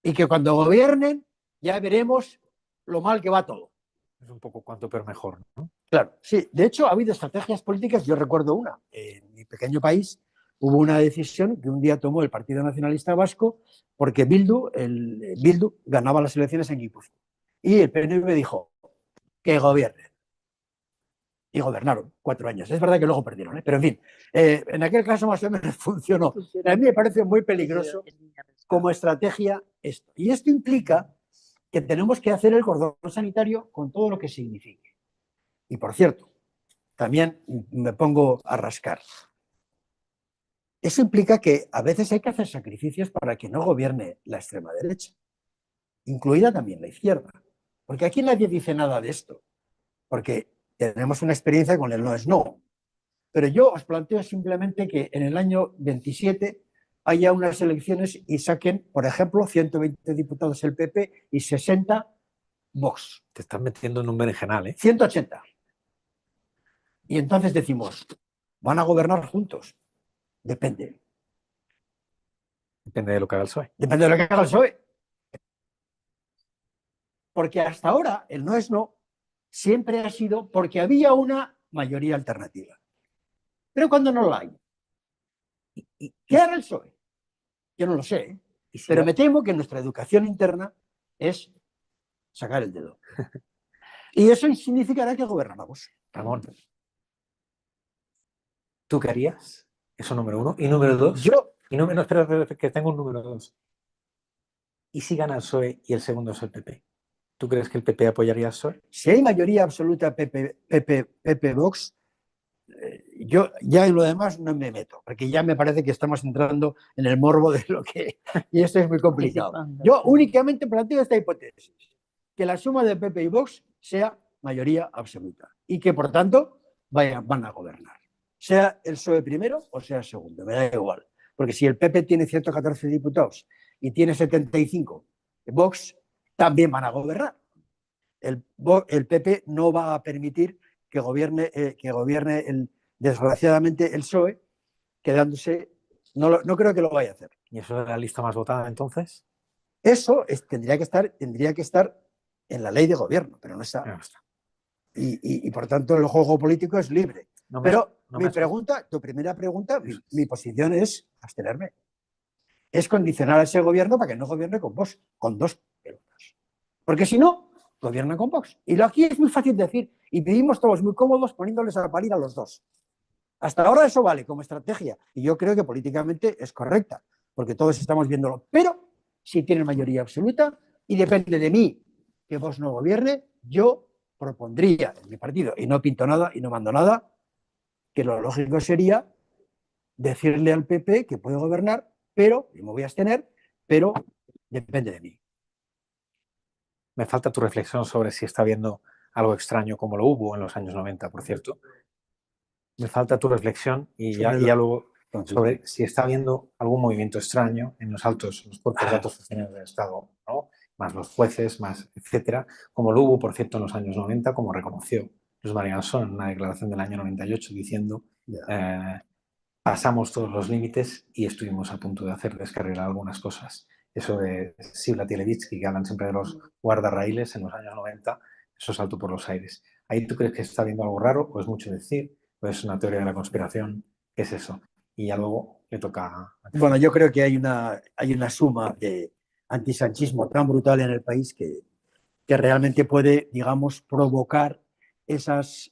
Y que cuando gobiernen ya veremos lo mal que va todo. Es un poco cuanto peor mejor, ¿no? Claro, sí. De hecho, ha habido estrategias políticas. Yo recuerdo una. En mi pequeño país hubo una decisión que un día tomó el Partido Nacionalista Vasco porque Bildu ganaba las elecciones en Guipúzcoa. Y el PNV dijo que gobiernen. Y gobernaron 4 años. Es verdad que luego perdieron, pero en fin, en aquel caso más o menos funcionó. A mí me parece muy peligroso como estrategia esto. Y esto implica que tenemos que hacer el cordón sanitario con todo lo que signifique. Y por cierto, también me pongo a rascar. Eso implica que a veces hay que hacer sacrificios para que no gobierne la extrema derecha, incluida también la izquierda. Porque aquí nadie dice nada de esto, porque tenemos una experiencia con el no es no. Pero yo os planteo simplemente que en el año 27 haya unas elecciones y saquen, por ejemplo, 120 diputados el PP y 60 Vox. Te estás metiendo en un berenjenal, ¿eh? 180. Y entonces decimos, ¿van a gobernar juntos? Depende. Depende de lo que haga el PSOE. Depende de lo que haga el PSOE. Porque hasta ahora el no es no siempre ha sido porque había una mayoría alternativa. Pero cuando no la hay, ¿qué hará el PSOE? Yo no lo sé, ¿eh? Pero me temo que nuestra educación interna es sacar el dedo. Y eso significará que gobernamos. Ramón, ¿tú qué harías? Eso número 1. Y número 2. No, espera, que tengo un número 2. ¿Y si gana el PSOE y el segundo es el PP? ¿Tú crees que el PP apoyaría al PSOE? Si hay mayoría absoluta PP-Vox, yo ya en lo demás no me meto, porque ya me parece que estamos entrando en el morbo de lo que... Y esto es muy complicado. Yo únicamente planteo esta hipótesis, que la suma de PP y Vox sea mayoría absoluta y que, por tanto, van a gobernar. Sea el PSOE primero o sea segundo, me da igual. Porque si el PP tiene 114 diputados y tiene 75, Vox también van a gobernar. El PP no va a permitir que gobierne desgraciadamente el PSOE, quedándose, no creo que lo vaya a hacer. ¿Y eso es la lista más votada entonces? Eso tendría que estar en la ley de gobierno, pero no está. No está. Y por tanto el juego político es libre. Pero tu primera pregunta, mi posición es abstenerme. Es condicionar a ese gobierno para que no gobierne con Vox, con dos pelotas. Porque si no, gobiernan con Vox. Y aquí es muy fácil decir, y vivimos todos muy cómodos poniéndoles a parir a los dos. Hasta ahora eso vale como estrategia, y yo creo que políticamente es correcta, porque todos estamos viéndolo. Pero si tienen mayoría absoluta, y depende de mí que Vox no gobierne, yo propondría en mi partido, y no pinto nada y no mando nada, que lo lógico sería decirle al PP que puede gobernar, pero, y me voy a abstener, pero depende de mí. Me falta tu reflexión sobre si está habiendo algo extraño como lo hubo en los años 90, por cierto. Me falta tu reflexión y ya luego sobre si está habiendo algún movimiento extraño en los cuerpos de altos funcionarios del Estado, ¿no? Más los jueces, más etcétera, como lo hubo, por cierto, en los años 90, como reconoció Luis María Gansón en una declaración del año 98 diciendo pasamos todos los límites y estuvimos a punto de hacer descarrilar algunas cosas. Eso de Sibla Tielevitsky, que hablan siempre de los guardarraíles en los años 90, eso saltó por los aires. ¿Ahí tú crees que está habiendo algo raro o es mucho decir? ¿O es una teoría de la conspiración? ¿Qué es eso? Y ya luego le toca... Bueno, yo creo que hay una suma de antisanchismo tan brutal en el país que realmente puede, digamos, provocar esas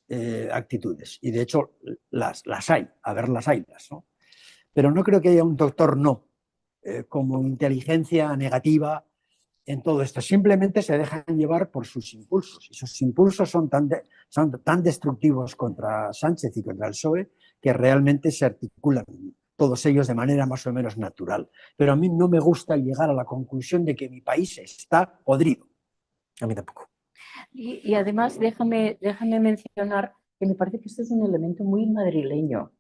actitudes. Y de hecho las hay, las hay, ¿no? Pero no creo que haya un doctor no, como inteligencia negativa en todo esto. Simplemente se dejan llevar por sus impulsos. Y sus impulsos son tan destructivos contra Sánchez y contra el PSOE que realmente se articulan todos ellos de manera más o menos natural. Pero a mí no me gusta llegar a la conclusión de que mi país está podrido. A mí tampoco. Y además, déjame mencionar que me parece que esto es un elemento muy madrileño.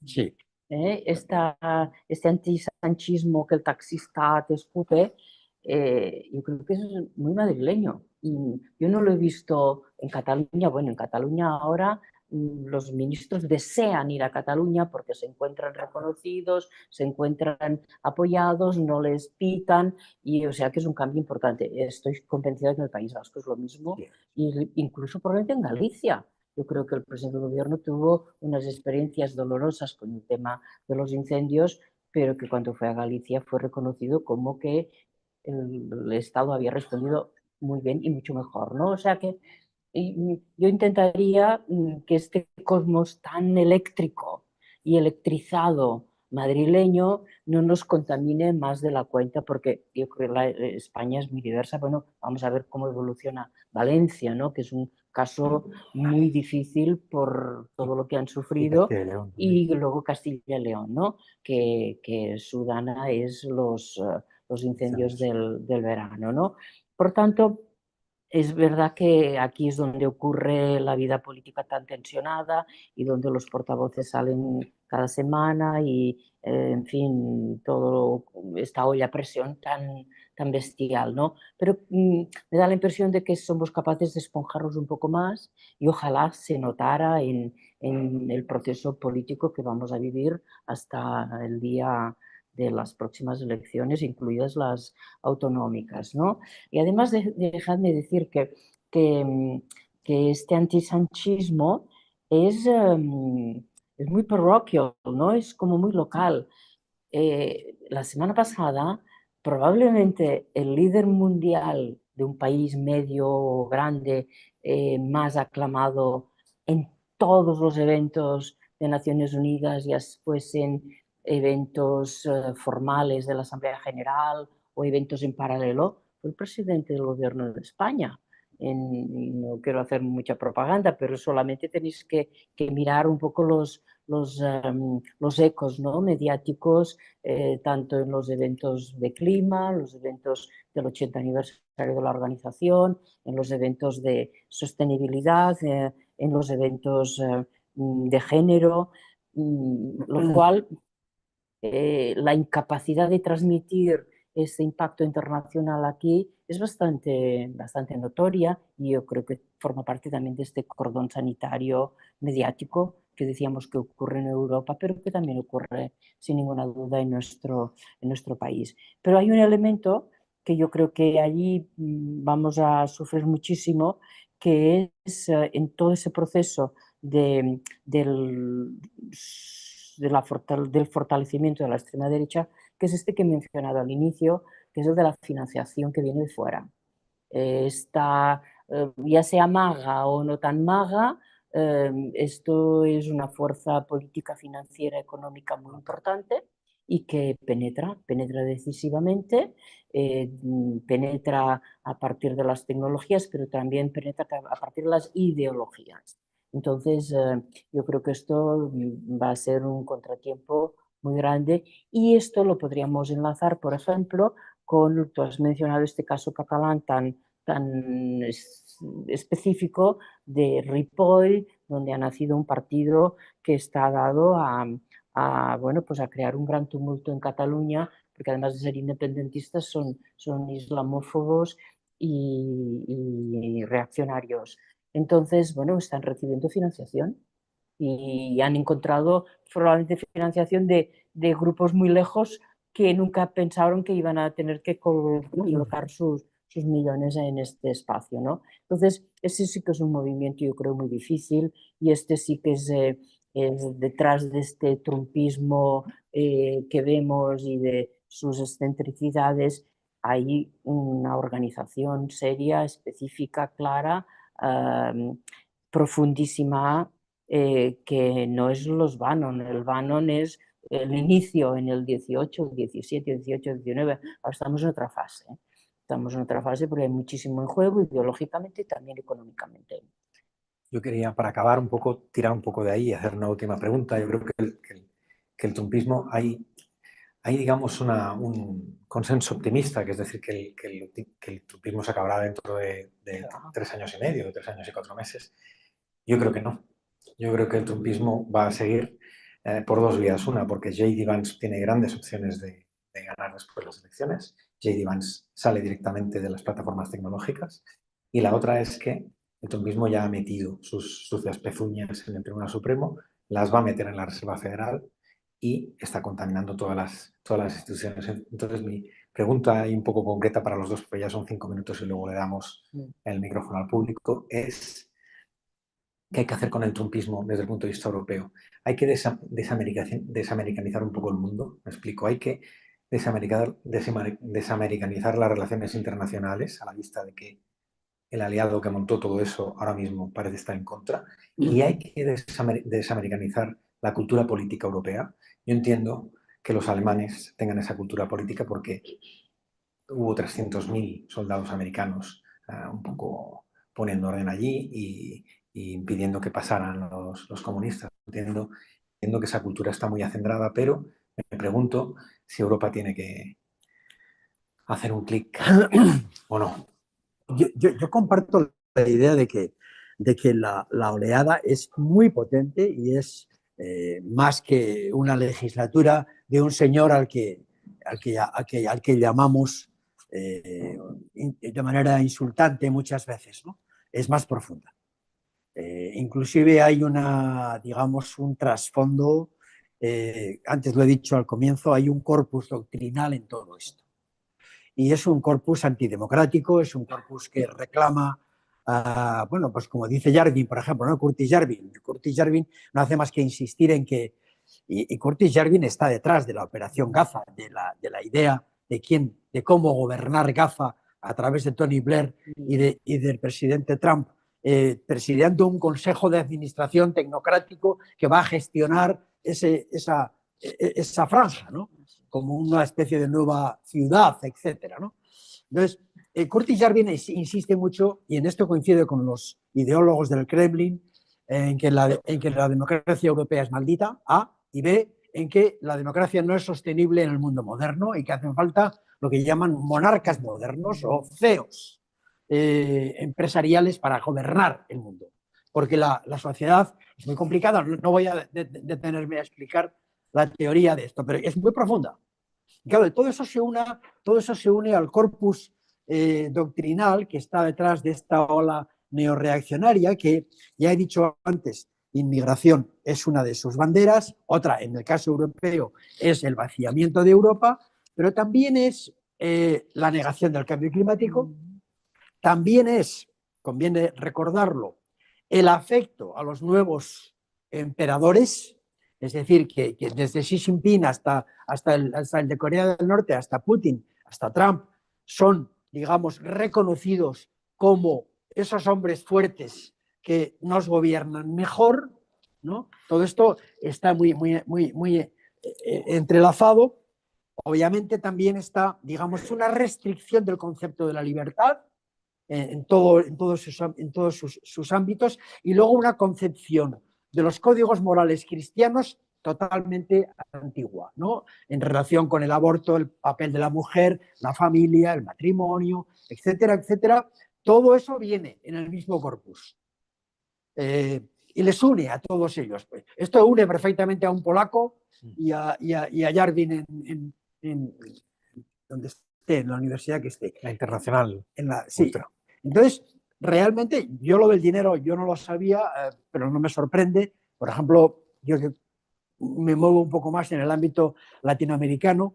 Sí. Este antisanchismo que el taxista te escupe, yo creo que es muy madrileño. Y yo no lo he visto en Cataluña. Bueno, en Cataluña ahora los ministros desean ir a Cataluña porque se encuentran reconocidos, se encuentran apoyados, no les pitan, y o sea que es un cambio importante. Estoy convencida de que en el País Vasco es lo mismo, y incluso probablemente en Galicia. Yo creo que el presidente del gobierno tuvo unas experiencias dolorosas con el tema de los incendios, pero que cuando fue a Galicia fue reconocido como que el Estado había respondido muy bien y mucho mejor, ¿no? O sea que yo intentaría que este cosmos tan eléctrico y electrizado madrileño no nos contamine más de la cuenta, porque yo creo que España es muy diversa. Bueno, vamos a ver cómo evoluciona Valencia, ¿no? Que es un caso muy difícil por todo lo que han sufrido, y luego Castilla y León, ¿no? Que su dana es los incendios del verano, ¿no? Por tanto, es verdad que aquí es donde ocurre la vida política tan tensionada y donde los portavoces salen cada semana y, en fin, todo esta olla a presión tan bestial, ¿no? Pero me da la impresión de que somos capaces de esponjarnos un poco más, y ojalá se notara en el proceso político que vamos a vivir hasta el día de las próximas elecciones, incluidas las autonómicas, ¿no? Y además dejadme decir que este antisanchismo es muy parroquial, ¿no? Es como muy local. La semana pasada, probablemente el líder mundial de un país medio o grande, más aclamado en todos los eventos de Naciones Unidas, ya fuesen eventos formales de la Asamblea General o eventos en paralelo, fue el presidente del gobierno de España. y no quiero hacer mucha propaganda, pero solamente tenéis que mirar un poco los ecos, ¿no?, mediáticos, tanto en los eventos de clima, los eventos del 80 aniversario de la organización, en los eventos de sostenibilidad, en los eventos de género, lo cual la incapacidad de transmitir ese impacto internacional aquí es bastante notoria, y yo creo que forma parte también de este cordón sanitario mediático que decíamos que ocurre en Europa, pero que también ocurre sin ninguna duda en nuestro país. Pero hay un elemento que yo creo que allí vamos a sufrir muchísimo, que es en todo ese proceso del fortalecimiento de la extrema derecha, que es este que he mencionado al inicio, que es el de la financiación que viene de fuera. Ya sea maga o no tan maga, esto es una fuerza política, financiera, económica muy importante y que penetra decisivamente, penetra a partir de las tecnologías, pero también penetra a partir de las ideologías. Entonces, yo creo que esto va a ser un contratiempo muy grande, y esto lo podríamos enlazar, por ejemplo, con, tú has mencionado este caso catalán tan específico de Ripoll, donde ha nacido un partido que está dado bueno, pues a crear un gran tumulto en Cataluña, porque además de ser independentistas son islamófobos y reaccionarios. Entonces, bueno, están recibiendo financiación y han encontrado probablemente financiación de grupos muy lejos que nunca pensaron que iban a tener que colocar sus millones en este espacio, ¿no? Entonces, ese sí que es un movimiento, yo creo, muy difícil, y este sí que es detrás de este trumpismo que vemos y de sus excentricidades, hay una organización seria, específica, clara, profundísima, que no es los Bannon. El Bannon es el inicio en el 18, 17, 18, 19. Ahora estamos en otra fase. Estamos en otra fase porque hay muchísimo en juego, ideológicamente y también económicamente. Yo quería, para acabar un poco, tirar un poco de ahí y hacer una última pregunta. Yo creo que el trumpismo hay digamos, un consenso optimista, que es decir, que el trumpismo se acabará dentro de 3 años y medio, de 3 años y 4 meses. Yo creo que no. Yo creo que el trumpismo va a seguir por 2 vías. Una, porque J.D. Vance tiene grandes opciones de ganar después las elecciones. J.D. Vance sale directamente de las plataformas tecnológicas. Y la otra es que el trumpismo ya ha metido sus sucias pezuñas en el Tribunal Supremo, las va a meter en la Reserva Federal y está contaminando todas las instituciones. Entonces, mi pregunta, y un poco concreta para los dos, porque ya son 5 minutos y luego le damos el micrófono al público, es: ¿qué hay que hacer con el trumpismo desde el punto de vista europeo? Hay que desamericanizar un poco el mundo, me explico. Hay que desamericanizar las relaciones internacionales, a la vista de que el aliado que montó todo eso ahora mismo parece estar en contra, y hay que desamericanizar la cultura política europea. Yo entiendo que los alemanes tengan esa cultura política porque hubo 300.000 soldados americanos un poco poniendo orden allí y impidiendo que pasaran los comunistas. Entiendo que esa cultura está muy acendrada, pero me pregunto si Europa tiene que hacer un clic o no. Yo comparto la idea de que la oleada es muy potente y es más que una legislatura de un señor al que llamamos de manera insultante muchas veces, ¿no? Es más profunda. Inclusive hay digamos, un trasfondo, antes lo he dicho al comienzo, hay un corpus doctrinal en todo esto. Y es un corpus antidemocrático, es un corpus que reclama, bueno, pues como dice Yarvin, por ejemplo, ¿no? Curtis Yarvin no hace más que insistir en que, y Curtis Yarvin está detrás de la operación Gaza, de la idea de cómo gobernar Gaza a través de Tony Blair y del presidente Trump, presidiendo un consejo de administración tecnocrático que va a gestionar esa franja, ¿no? Como una especie de nueva ciudad, etcétera, ¿no? Entonces, Curtis Yarvin insiste mucho, y en esto coincide con los ideólogos del Kremlin, en que la democracia europea es maldita, A, y B, en que la democracia no es sostenible en el mundo moderno y que hacen falta lo que llaman monarcas modernos o CEOs empresariales para gobernar el mundo. Porque la sociedad es muy complicada, no voy a detenerme a explicar la teoría de esto, pero es muy profunda. Y claro, todo eso se une al corpus doctrinal que está detrás de esta ola neorreaccionaria que, ya he dicho antes, inmigración es una de sus banderas, otra, en el caso europeo, es el vaciamiento de Europa, pero también es la negación del cambio climático, también es, conviene recordarlo, el afecto a los nuevos emperadores, es decir, que desde Xi Jinping hasta el de Corea del Norte, hasta Putin, hasta Trump, son, digamos, reconocidos como esos hombres fuertes que nos gobiernan mejor, ¿no? Todo esto está muy entrelazado. Obviamente también está, digamos, una restricción del concepto de la libertad en todos sus ámbitos, y luego una concepción de los códigos morales cristianos totalmente antigua, ¿no? En relación con el aborto, el papel de la mujer, la familia, el matrimonio, etcétera, etcétera. Todo eso viene en el mismo corpus. Y les une a todos ellos. Esto une perfectamente a un polaco y a Yarvin en donde esté, en la universidad que esté. La internacional. Sí. Entonces, realmente, yo lo del dinero, yo no lo sabía, pero no me sorprende. Por ejemplo, yo que me muevo un poco más en el ámbito latinoamericano,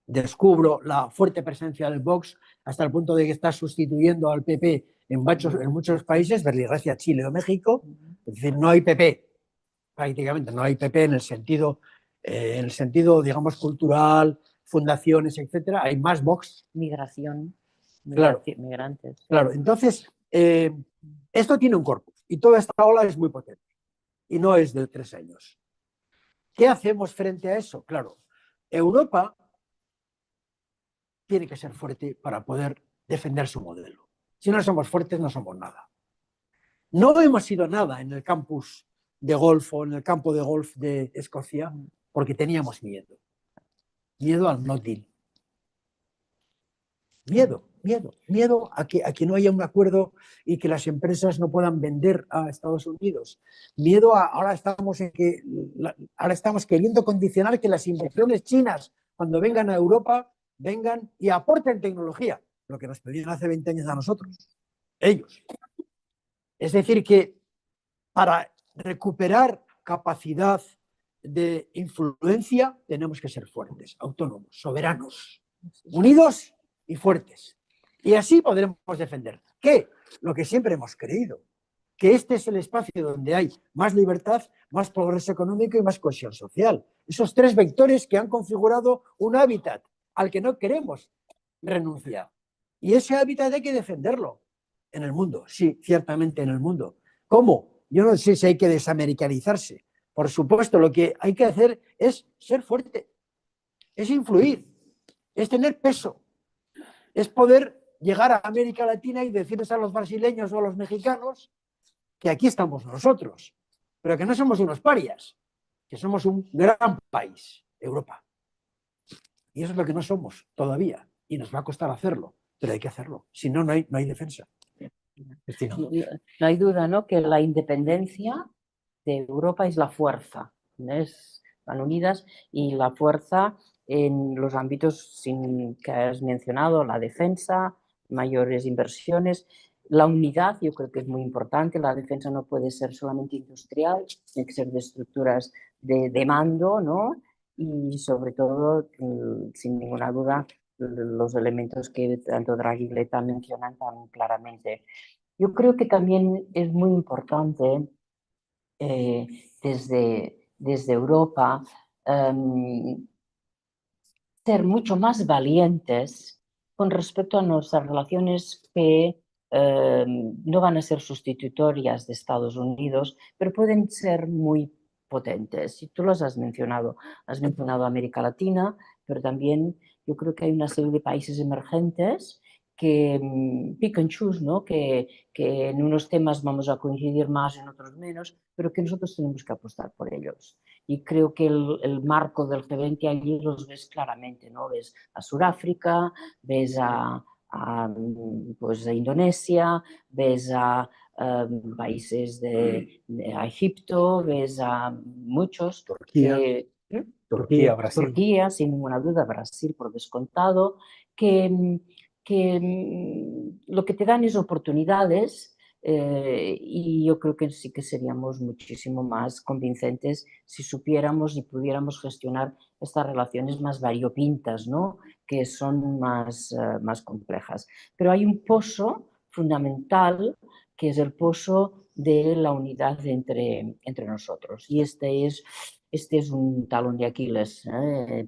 descubro la fuerte presencia del Vox hasta el punto de que está sustituyendo al PP en muchos países, Belice, Chile o México. Es decir, no hay PP, prácticamente no hay PP en el sentido, digamos, cultural, fundaciones, etcétera. Hay más Vox. Migración. Claro, migrantes. Claro, entonces, esto tiene un corpus y toda esta ola es muy potente y no es de 3 años. ¿Qué hacemos frente a eso? Claro, Europa tiene que ser fuerte para poder defender su modelo. Si no somos fuertes, no somos nada. No hemos sido nada en el campus de golf o en el campo de golf de Escocia porque teníamos miedo. Miedo al no deal. Miedo a que no haya un acuerdo y que las empresas no puedan vender a Estados Unidos. Miedo a ahora estamos queriendo condicionar que las inversiones chinas, cuando vengan a Europa, vengan y aporten tecnología, lo que nos pedían hace 20 años a nosotros, ellos. Es decir, que para recuperar capacidad de influencia tenemos que ser fuertes, autónomos, soberanos, unidos y fuertes. Y así podremos defender. ¿Qué? Lo que siempre hemos creído, que este es el espacio donde hay más libertad, más progreso económico y más cohesión social. Esos 3 vectores que han configurado un hábitat al que no queremos renunciar. Y ese hábitat hay que defenderlo en el mundo, sí, ciertamente en el mundo. ¿Cómo? Yo no sé si hay que desamericanizarse. Por supuesto, lo que hay que hacer es ser fuerte, es influir, es tener peso, es poder llegar a América Latina y decirles a los brasileños o a los mexicanos que aquí estamos nosotros, pero que no somos unos parias, que somos un gran país, Europa. Y eso es lo que no somos todavía, y nos va a costar hacerlo, pero hay que hacerlo, si no, no hay defensa. No hay duda, ¿no?, que la independencia de Europa es la fuerza, van unidas, y la fuerza en los ámbitos que has mencionado, la defensa, mayores inversiones, la unidad. Yo creo que es muy importante. La defensa no puede ser solamente industrial, tiene que ser de estructuras de mando, ¿no? Y sobre todo, sin ninguna duda, los elementos que tanto Draghi y Letta mencionan tan claramente. Yo creo que también es muy importante desde Europa ser mucho más valientes con respecto a nuestras relaciones que no van a ser sustitutorias de Estados Unidos, pero pueden ser muy potentes. Y tú los has mencionado América Latina, pero también yo creo que hay una serie de países emergentes pick and choose, ¿no? Que en unos temas vamos a coincidir más, en otros menos, pero que nosotros tenemos que apostar por ellos. Y creo que el marco del G20 allí los ves claramente, ¿no? Ves a Sudáfrica, ves pues a Indonesia, ves a países a Egipto, ves a muchos. Turquía, Turquía, Brasil. Turquía, sin ninguna duda, Brasil por descontado, que lo que te dan es oportunidades, y yo creo que sí que seríamos muchísimo más convincentes si supiéramos y pudiéramos gestionar estas relaciones más variopintas, ¿no? Que son más complejas. Pero hay un pozo fundamental que es el pozo de la unidad entre nosotros, y este es un talón de Aquiles,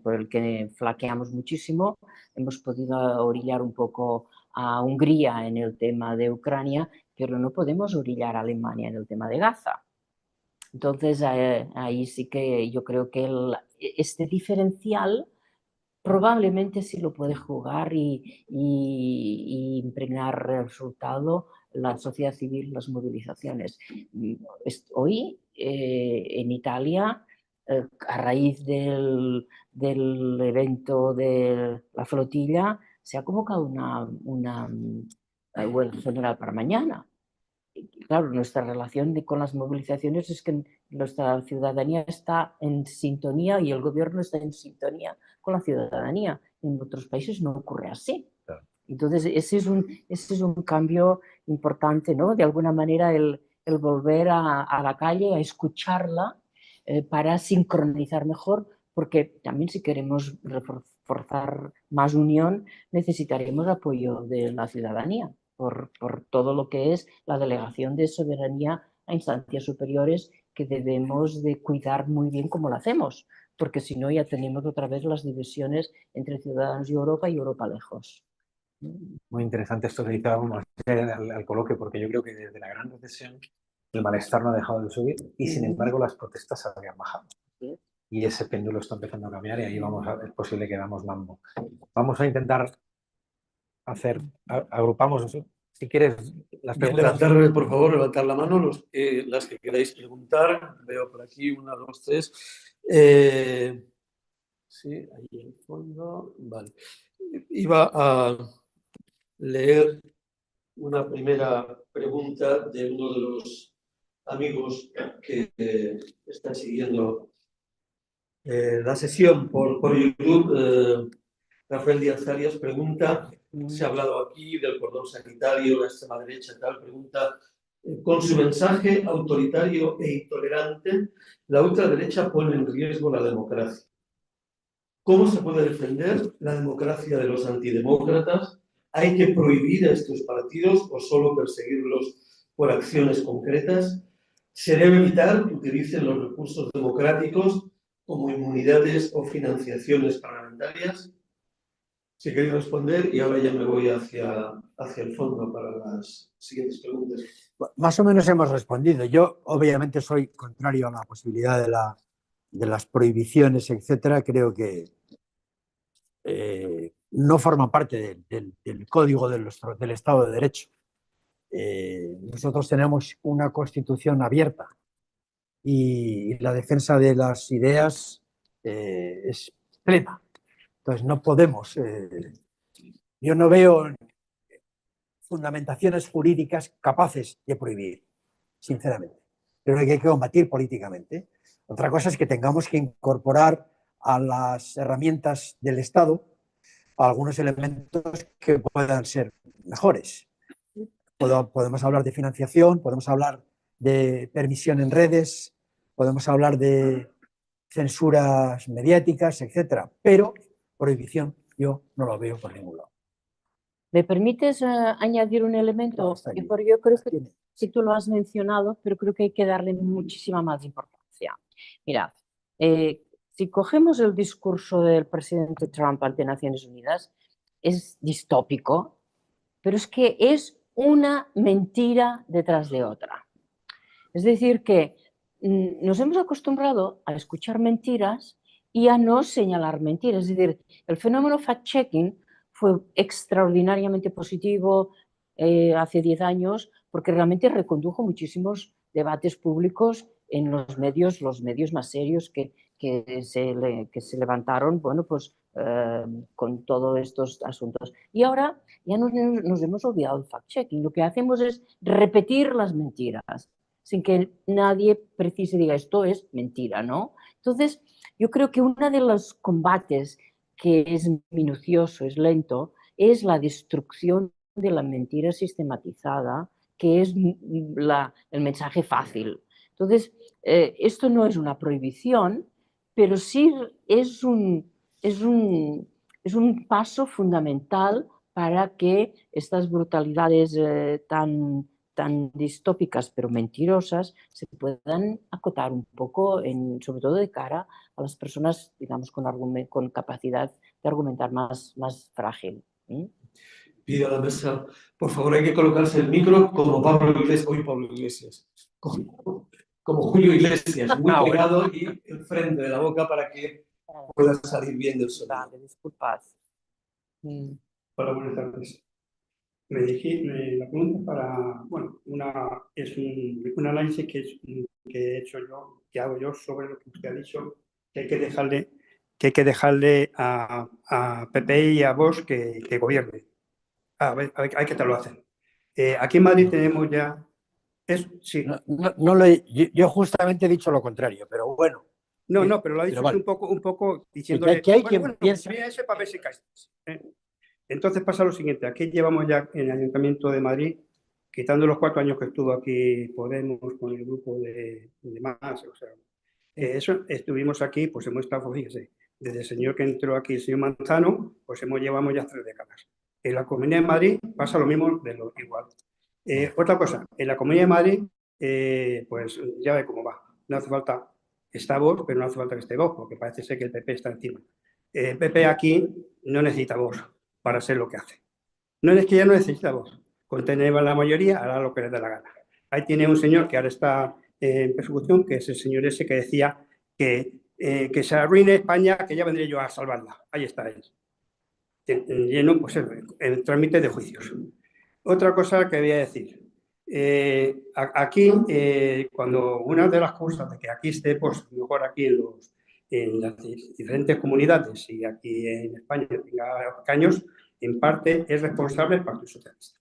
por el que flaqueamos muchísimo. Hemos podido orillar un poco a Hungría en el tema de Ucrania, pero no podemos orillar a Alemania en el tema de Gaza. Entonces, ahí sí que yo creo que este diferencial probablemente sí lo puede jugar y impregnar el resultado la sociedad civil, las movilizaciones. Hoy, en Italia, a raíz del evento de la flotilla, se ha convocado una huelga general para mañana. Claro, nuestra relación con las movilizaciones es que nuestra ciudadanía está en sintonía y el gobierno está en sintonía con la ciudadanía. En otros países no ocurre así. Claro. Entonces, ese es un cambio importante, ¿no? De alguna manera, el volver a la calle, a escucharla, para sincronizar mejor, porque también si queremos reforzar más unión, necesitaremos apoyo de la ciudadanía por todo lo que es la delegación de soberanía a instancias superiores, que debemos de cuidar muy bien cómo lo hacemos, porque si no ya tenemos otra vez las divisiones entre ciudadanos y Europa lejos. Muy interesante esto que dedicábamos al coloquio, porque yo creo que desde la gran recesión el malestar no ha dejado de subir y sin embargo las protestas habían bajado. Sí. Y ese péndulo está empezando a cambiar y ahí es posible que damos mambo. Vamos a intentar agrupamos, si quieres, las preguntas. Por favor, levantar la mano las que queráis preguntar. Veo por aquí, 1, 2, 3. Sí, ahí en el fondo. Vale. Iba a leer una primera pregunta de uno de los amigos que están siguiendo la sesión por YouTube. Rafael Díaz Arias pregunta, se ha hablado aquí del cordón sanitario, la extrema derecha, tal, pregunta, con su mensaje autoritario e intolerante, la ultraderecha pone en riesgo la democracia. ¿Cómo se puede defender la democracia de los antidemócratas? ¿Hay que prohibir a estos partidos o solo perseguirlos por acciones concretas? ¿Se debe evitar que utilicen los recursos democráticos como inmunidades o financiaciones parlamentarias? Si queréis responder, y ahora ya me voy hacia el fondo para las siguientes preguntas. Más o menos hemos respondido. Yo, obviamente, soy contrario a la posibilidad de las prohibiciones, etcétera. Creo que no forma parte del código del Estado de Derecho. Nosotros tenemos una Constitución abierta y la defensa de las ideas es plena. Entonces, no podemos. Yo no veo fundamentaciones jurídicas capaces de prohibir, sinceramente. Pero hay que combatir políticamente. Otra cosa es que tengamos que incorporar a las herramientas del Estado algunos elementos que puedan ser mejores. Podemos hablar de financiación, podemos hablar de permisión en redes, podemos hablar de censuras mediáticas, etcétera. Pero prohibición yo no lo veo por ningún lado. ¿Me permites añadir un elemento? Yo creo que sí, tú lo has mencionado, pero creo que hay que darle muchísima más importancia. Mirad, si cogemos el discurso del presidente Trump ante Naciones Unidas, es distópico, pero es que es una mentira detrás de otra. Es decir, que nos hemos acostumbrado a escuchar mentiras y a no señalar mentiras. Es decir, el fenómeno fact-checking fue extraordinariamente positivo hace 10 años, porque realmente recondujo muchísimos debates públicos en los medios más serios que se levantaron, bueno, pues con todos estos asuntos. Y ahora ya nos hemos olvidado el fact-checking. Lo que hacemos es repetir las mentiras, sin que nadie precise diga esto es mentira, ¿no? Entonces, yo creo que uno de los combates que es minucioso, es lento, es la destrucción de la mentira sistematizada, que es el mensaje fácil. Entonces, esto no es una prohibición, pero sí es un paso fundamental para que estas brutalidades tan distópicas pero mentirosas se puedan acotar un poco, sobre todo de cara a las personas, digamos, con capacidad de argumentar más frágil. Pido a la mesa, por favor, hay que colocarse el micro como Pablo Iglesias, como Julio Iglesias, muy pegado y enfrente de la boca para que pueda salir bien del sonido. Vale, disculpad. Hola, buenas tardes. La pregunta para, bueno, es un análisis que he hecho yo, que hago yo sobre lo que usted ha dicho, que hay que dejarle a PP y a Vox que gobierne. A ver qué tal lo hacen. Aquí en Madrid tenemos ya... sí. Yo justamente he dicho lo contrario, pero bueno. No, pero lo ha dicho vale. un poco diciéndole... Que hay quien piensa... Mira ese para ver si caes. Entonces pasa lo siguiente, aquí llevamos ya en el Ayuntamiento de Madrid, quitando los 4 años que estuvo aquí Podemos con el grupo de más, o sea, eso estuvimos aquí, pues hemos estado, fíjese, desde el señor que entró aquí, el señor Manzano, pues llevamos ya 3 décadas. En la Comunidad de Madrid pasa lo mismo, igual. Otra cosa, en la Comunidad de Madrid, pues ya ve cómo va, no hace falta, está Vox, pero no hace falta que esté Vox, porque parece ser que el PP está encima. El PP aquí no necesita Vox para hacer lo que hace. No es que ya no necesita Vox. Con tener la mayoría hará lo que le dé la gana. Ahí tiene un señor que ahora está en persecución, que es el señor ese que decía que se arruine España, que ya vendré yo a salvarla. Ahí está él. Lleno, pues, el trámite de juicios. Otra cosa que voy a decir. Aquí, cuando una de las cosas de que aquí esté, pues mejor aquí en las diferentes comunidades y aquí en España tenga escaños, en parte es responsable el Partido Socialista.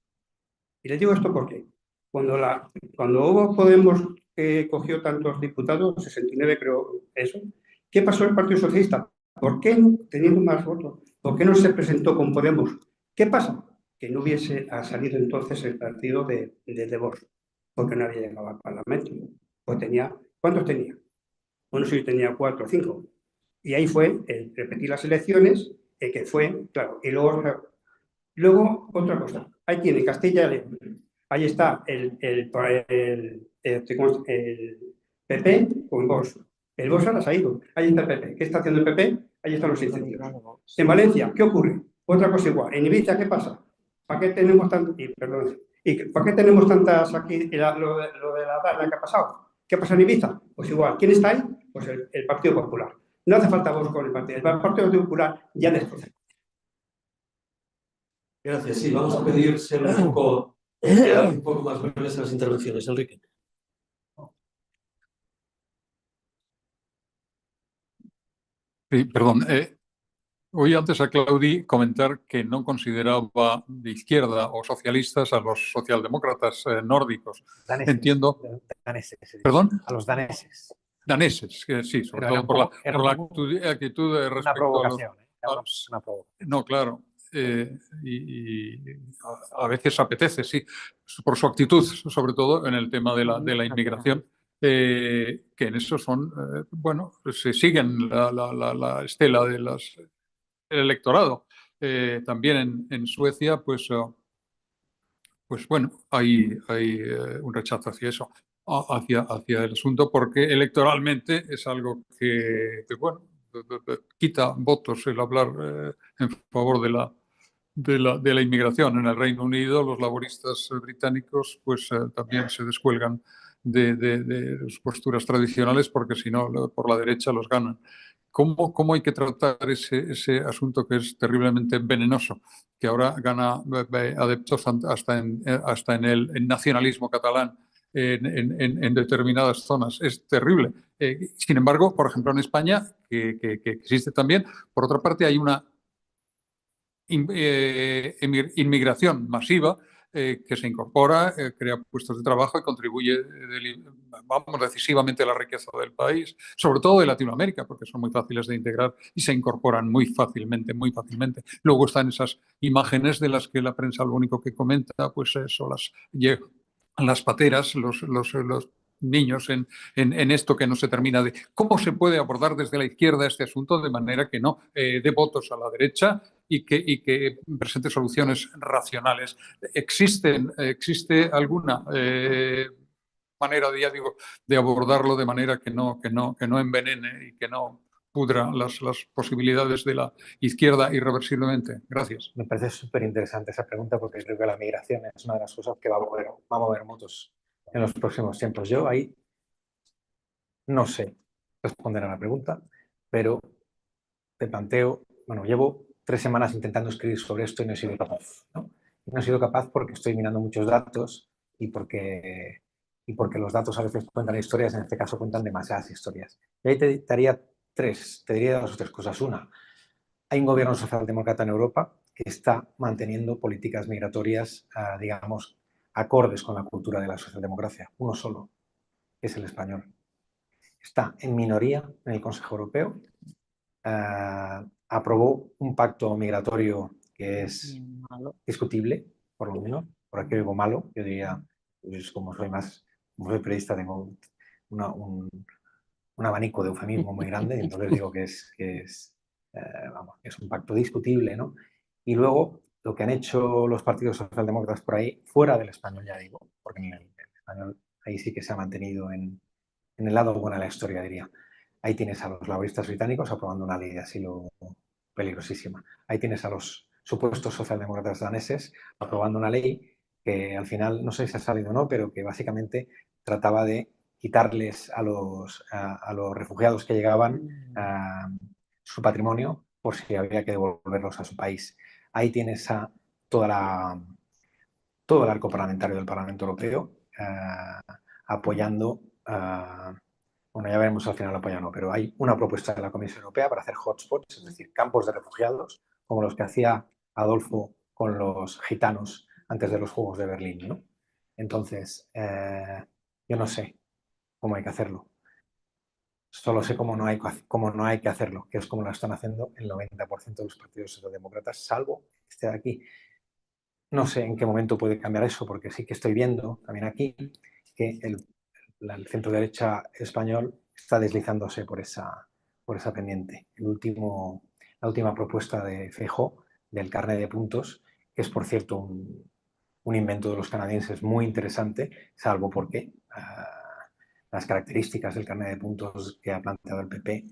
Y les digo esto porque cuando hubo Podemos que cogió tantos diputados, 69 creo eso, ¿qué pasó el Partido Socialista? ¿Por qué, teniendo más votos, por qué no se presentó con Podemos? ¿Qué pasa? Que no hubiese salido entonces el partido de Vox, porque no había llegado al Parlamento. Pues ¿cuántos tenía? Bueno, sí, tenía 4 o 5. Y ahí fue el repetir las elecciones, que fue, claro, y luego otra cosa, ahí tiene Castilla y León, ahí está el PP con Vox. El Vox ahora se ha ido, ahí está el PP. ¿Qué está haciendo el PP? Ahí están los incendios. En Valencia, ¿qué ocurre? Otra cosa igual. En Ibiza, ¿qué pasa? ¿Para qué tenemos tantas aquí, lo de la Dana que ha pasado? ¿Qué pasa en Ibiza? Pues igual. ¿Quién está ahí? Pues el Partido Popular. No hace falta Vox con el Partido Popular ya después. Gracias. Sí, vamos a pedir ser un poco más breves en las intervenciones. Enrique. Sí, perdón. Oí antes a Claudi comentar que no consideraba de izquierda o socialistas a los socialdemócratas nórdicos. Daneses, Entiendo. Daneses. ¿Perdón? A los daneses. Daneses, que sí, sobre todo por la actitud respecto una provocación, a los... Una provocación. No, claro. Y a veces apetece, sí, por su actitud, sobre todo en el tema de la inmigración. Que en eso son, bueno, se siguen la estela del electorado. También en Suecia, pues bueno, hay un rechazo hacia eso, hacia el asunto, porque electoralmente es algo que bueno, quita votos el hablar en favor de la inmigración. En el Reino Unido, los laboristas británicos pues también se descuelgan de sus posturas tradicionales, porque si no, por la derecha los ganan. ¿Cómo hay que tratar ese asunto que es terriblemente venenoso, que ahora gana adeptos hasta en el nacionalismo catalán en determinadas zonas? Es terrible. Sin embargo, por ejemplo, en España, que existe también, por otra parte, hay una inmigración masiva que se incorpora, crea puestos de trabajo y contribuye, decisivamente a la riqueza del país, sobre todo de Latinoamérica, porque son muy fáciles de integrar y se incorporan muy fácilmente, muy fácilmente. Luego están esas imágenes de las que la prensa lo único que comenta, pues eso, las pateras, los niños en esto que no se termina de... ¿Cómo se puede abordar desde la izquierda este asunto de manera que no dé votos a la derecha y que presente soluciones racionales? ¿Existe alguna manera, ya digo, de abordarlo de manera que no envenene y que no pudra las posibilidades de la izquierda irreversiblemente? Gracias. Me parece súper interesante esa pregunta porque creo que la migración es una de las cosas que va a mover muchos en los próximos tiempos. Yo ahí no sé responder a la pregunta, pero te planteo, bueno, llevo 3 semanas intentando escribir sobre esto y no he sido capaz, ¿no? No he sido capaz porque estoy mirando muchos datos y porque los datos a veces cuentan historias, en este caso cuentan demasiadas historias. Y ahí te diría 2 o 3 cosas. Una, hay un gobierno socialdemócrata en Europa que está manteniendo políticas migratorias, digamos, acordes con la cultura de la socialdemocracia. Uno solo, que es el español. Está en minoría en el Consejo Europeo. Aprobó un pacto migratorio que es discutible, por lo menos. Por aquí digo malo, yo diría, pues como soy periodista, tengo un abanico de eufemismo muy grande, entonces digo que es un pacto discutible, ¿no? Y luego, lo que han hecho los partidos socialdemócratas por ahí, fuera del español, ya digo, porque en el español ahí sí que se ha mantenido en el lado bueno de la historia, diría. Ahí tienes a los laboristas británicos aprobando una ley de asilo peligrosísima. Ahí tienes a los supuestos socialdemócratas daneses aprobando una ley que al final, no sé si ha salido o no, pero que básicamente trataba de quitarles a los refugiados que llegaban su patrimonio por si había que devolverlos a su país. Ahí tienes a todo el arco parlamentario del Parlamento Europeo apoyando, bueno, ya veremos al final apoyan o no, pero hay una propuesta de la Comisión Europea para hacer hotspots, es decir, campos de refugiados, como los que hacía Adolfo con los gitanos antes de los Juegos de Berlín, ¿no? Entonces, yo no sé cómo hay que hacerlo. Solo sé cómo no hay que hacerlo, que es como lo están haciendo el 90% de los partidos socialdemócratas, salvo este de aquí. No sé en qué momento puede cambiar eso, porque sí que estoy viendo también aquí que el centro derecha español está deslizándose por esa pendiente. La última propuesta de Feijóo del carnet de puntos, que es por cierto un invento de los canadienses muy interesante, salvo porque las características del carnet de puntos que ha planteado el PP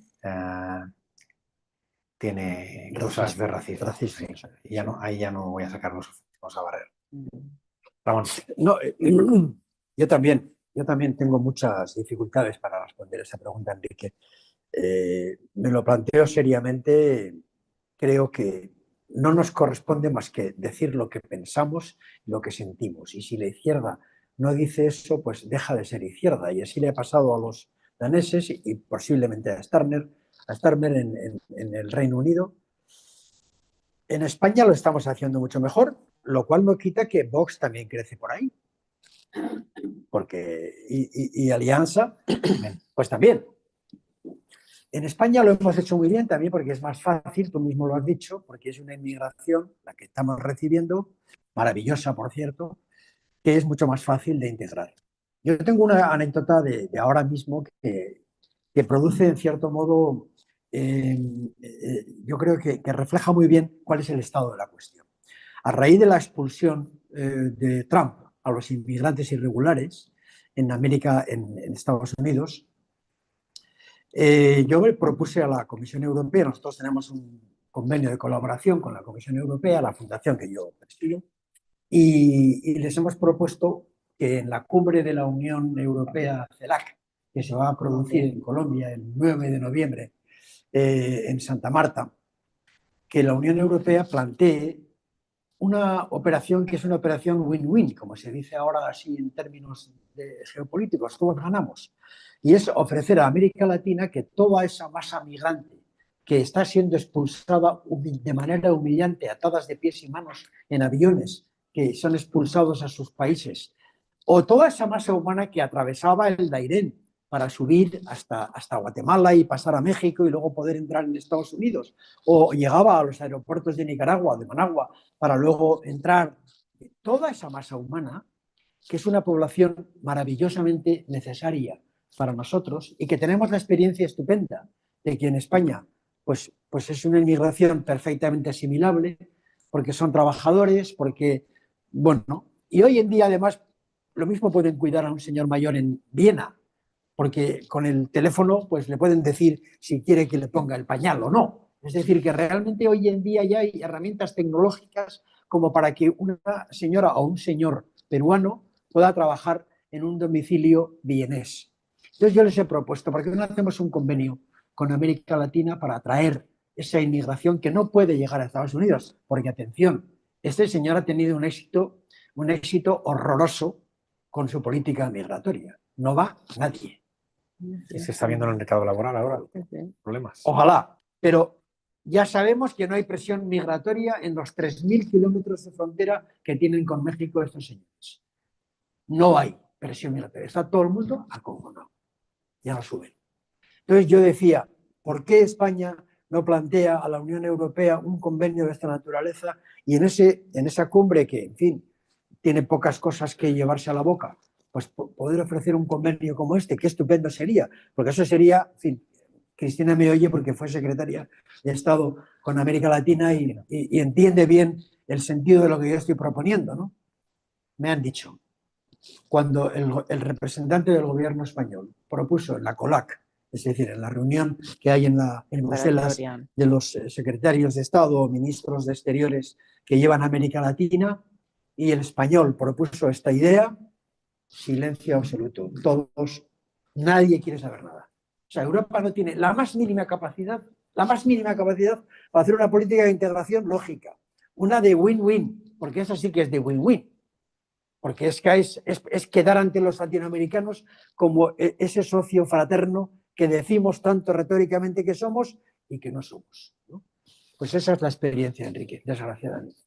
tiene cosas de racismo. Sí. Y ahí ya no voy a sacar los sofismas a barrer. Ramón. No, yo también tengo muchas dificultades para responder esa pregunta, Enrique. Me lo planteo seriamente. Creo que no nos corresponde más que decir lo que pensamos, lo que sentimos. Y si la izquierda no dice eso, pues deja de ser izquierda. Y así le ha pasado a los daneses y posiblemente a Starmer en el Reino Unido. En España lo estamos haciendo mucho mejor, lo cual no quita que Vox también crece por ahí. Y Alianza, pues también. En España lo hemos hecho muy bien también porque es más fácil, tú mismo lo has dicho, porque es una inmigración, la que estamos recibiendo, maravillosa por cierto, que es mucho más fácil de integrar. Yo tengo una anécdota de ahora mismo que produce en cierto modo, yo creo que refleja muy bien cuál es el estado de la cuestión. A raíz de la expulsión de Trump a los inmigrantes irregulares en Estados Unidos, yo me propuse a la Comisión Europea, nosotros tenemos un convenio de colaboración con la Comisión Europea, la fundación que yo presido, y les hemos propuesto que en la cumbre de la Unión Europea CELAC, que se va a producir en Colombia el 9 de noviembre en Santa Marta, que la Unión Europea plantee una operación que es una operación win-win, como se dice ahora así en términos geopolíticos, todos ganamos, y es ofrecer a América Latina que toda esa masa migrante que está siendo expulsada de manera humillante, atadas de pies y manos en aviones, que son expulsados a sus países, o toda esa masa humana que atravesaba el Dairén para subir hasta Guatemala y pasar a México y luego poder entrar en Estados Unidos, o llegaba a los aeropuertos de Nicaragua, de Managua, para luego entrar. Toda esa masa humana, que es una población maravillosamente necesaria para nosotros y que tenemos la experiencia estupenda de que en España pues es una inmigración perfectamente asimilable, porque son trabajadores, porque, bueno, y hoy en día además lo mismo pueden cuidar a un señor mayor en Viena, porque con el teléfono pues le pueden decir si quiere que le ponga el pañal o no. Es decir, que realmente hoy en día ya hay herramientas tecnológicas como para que una señora o un señor peruano pueda trabajar en un domicilio vienés. Entonces yo les he propuesto, ¿por qué no hacemos un convenio con América Latina para atraer esa inmigración que no puede llegar a Estados Unidos? Porque, atención, este señor ha tenido un éxito horroroso con su política migratoria. No va nadie. Y se está viendo en el mercado laboral ahora. Problemas. Ojalá, pero ya sabemos que no hay presión migratoria en los 3.000 kilómetros de frontera que tienen con México estos señores. No hay presión migratoria. Está todo el mundo acojonado. Ya no suben. Entonces yo decía, ¿por qué España no plantea a la Unión Europea un convenio de esta naturaleza? Y en esa cumbre que, en fin, tiene pocas cosas que llevarse a la boca, pues poder ofrecer un convenio como este, qué estupendo sería, porque eso sería, en fin, Cristina me oye porque fue secretaria de Estado con América Latina y entiende bien el sentido de lo que yo estoy proponiendo, ¿no? Me han dicho, cuando el representante del gobierno español propuso en la COLAC, es decir, en la reunión que hay en Bruselas de los secretarios de Estado o ministros de Exteriores que llevan a América Latina, y el español propuso esta idea, silencio absoluto. Todos, nadie quiere saber nada. O sea, Europa no tiene la más mínima capacidad para hacer una política de integración lógica, una de win-win, porque esa sí que es de win-win. Porque es quedar ante los latinoamericanos como ese socio fraterno que decimos tanto retóricamente que somos y que no somos, ¿no? Pues esa es la experiencia, Enrique, desgraciadamente.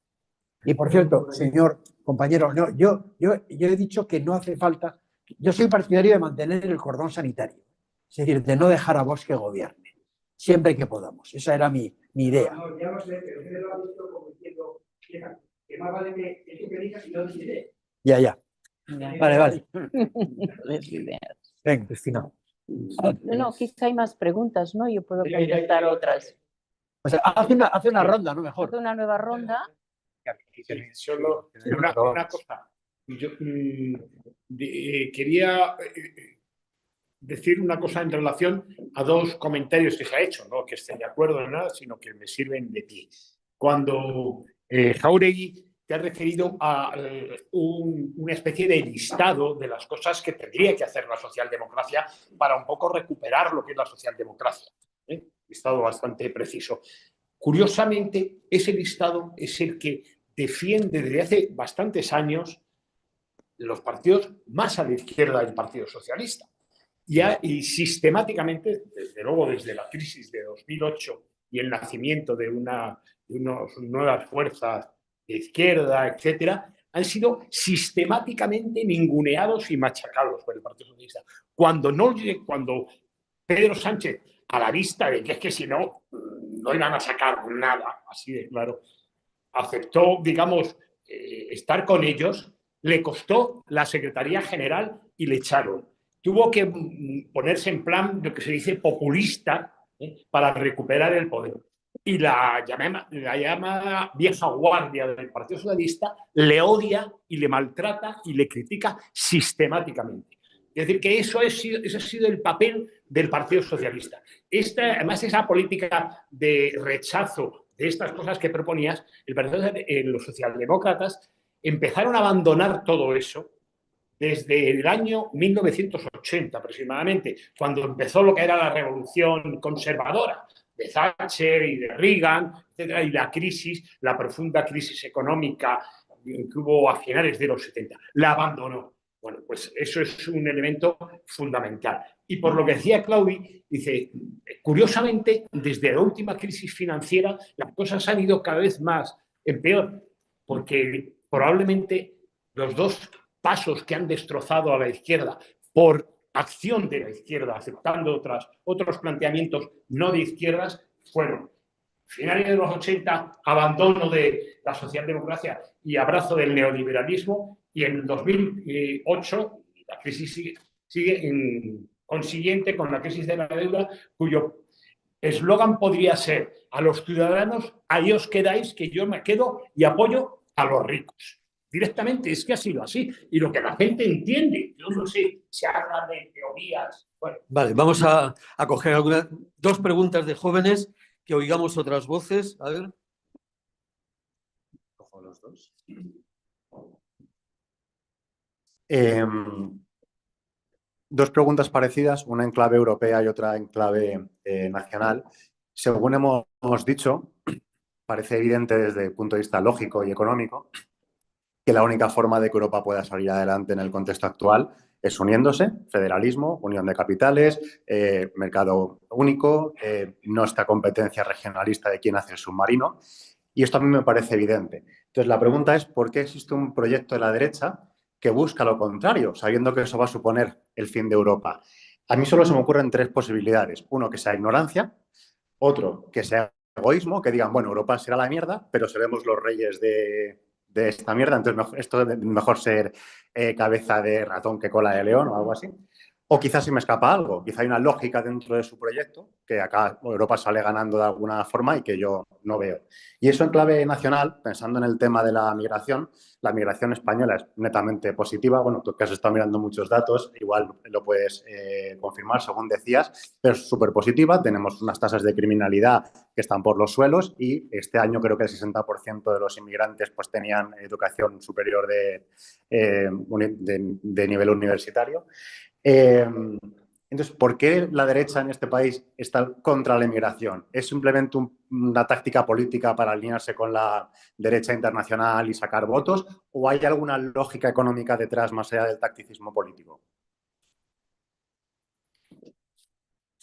Y por cierto, señor compañero, no, yo he dicho que no hace falta, yo soy partidario de mantener el cordón sanitario, es decir, de no dejar a Vox que gobierne, siempre que podamos. Esa era mi idea. No, ya lo sé, pero usted lo ha visto como diciendo que más vale que eso que digas y no diré. Ya. Vale. Ven, Cristina. No, quizá hay más preguntas, ¿no? Yo puedo contestar otras. O sea, hace una ronda, ¿no? Mejor. Hace una nueva ronda. Solo una cosa. Yo quería decir una cosa en relación a dos comentarios que se ha hecho, no que esté de acuerdo en nada, sino que me sirven de pie. Cuando Jáuregui te ha referido a una especie de listado de las cosas que tendría que hacer la socialdemocracia para un poco recuperar lo que es la socialdemocracia. Listado bastante preciso. Curiosamente, ese listado es el que defiende desde hace bastantes años los partidos más a la izquierda del Partido Socialista. Y sistemáticamente, desde luego desde la crisis de 2008 y el nacimiento de unas nuevas fuerzas de izquierda, etcétera, han sido sistemáticamente ninguneados y machacados por el Partido Socialista. Cuando Pedro Sánchez, a la vista de que es que si no iban a sacar nada, así de claro, aceptó, digamos, estar con ellos, le costó la Secretaría General y le echaron. Tuvo que ponerse en plan, lo que se dice, populista, para recuperar el poder. Y la llamada vieja guardia del Partido Socialista le odia y le maltrata y le critica sistemáticamente. Es decir, que ese ha sido el papel del Partido Socialista. Además, esa política de rechazo de estas cosas que proponías, los socialdemócratas empezaron a abandonar todo eso desde el año 1980 aproximadamente, cuando empezó lo que era la revolución conservadora de Thatcher y de Reagan, etcétera, y la crisis, la profunda crisis económica que hubo a finales de los 70. La abandonó. Bueno, pues eso es un elemento fundamental. Y por lo que decía Claudi, dice, curiosamente, desde la última crisis financiera, las cosas han ido cada vez más en peor, porque probablemente los dos pasos que han destrozado a la izquierda por acción de la izquierda, aceptando otros planteamientos no de izquierdas, fueron finales de los 80, abandono de la socialdemocracia y abrazo del neoliberalismo, y en 2008 la crisis sigue en consiguiente con la crisis de la deuda, cuyo eslogan podría ser: a los ciudadanos, ahí os quedáis, que yo me quedo y apoyo a los ricos. Directamente, es que ha sido así. Y lo que la gente entiende, yo no sé, se habla de teorías. Bueno. Vale, vamos a coger dos preguntas de jóvenes, que oigamos otras voces. A ver. Cojo los dos. Dos preguntas parecidas, una en clave europea y otra en clave nacional. Según hemos dicho, parece evidente desde el punto de vista lógico y económico que la única forma de que Europa pueda salir adelante en el contexto actual es uniéndose, federalismo, unión de capitales, mercado único, no esta competencia regionalista de quién hace el submarino. Y esto a mí me parece evidente. Entonces, la pregunta es, ¿por qué existe un proyecto de la derecha que busca lo contrario, sabiendo que eso va a suponer el fin de Europa? A mí solo se me ocurren tres posibilidades. Uno, que sea ignorancia. Otro, que sea egoísmo, que digan, bueno, Europa será la mierda, pero seremos los reyes de esta mierda, entonces esto es mejor ser cabeza de ratón que cola de león o algo así. O quizás se me escapa algo, quizá hay una lógica dentro de su proyecto que acá Europa sale ganando de alguna forma y que yo no veo. Y eso en clave nacional, pensando en el tema de la migración española es netamente positiva. Bueno, tú que has estado mirando muchos datos, igual lo puedes confirmar, según decías, pero es súper positiva. Tenemos unas tasas de criminalidad que están por los suelos y este año creo que el 60% de los inmigrantes pues tenían educación superior de nivel universitario. Entonces, ¿por qué la derecha en este país está contra la inmigración? ¿Es simplemente una táctica política para alinearse con la derecha internacional y sacar votos? ¿O hay alguna lógica económica detrás más allá del tacticismo político?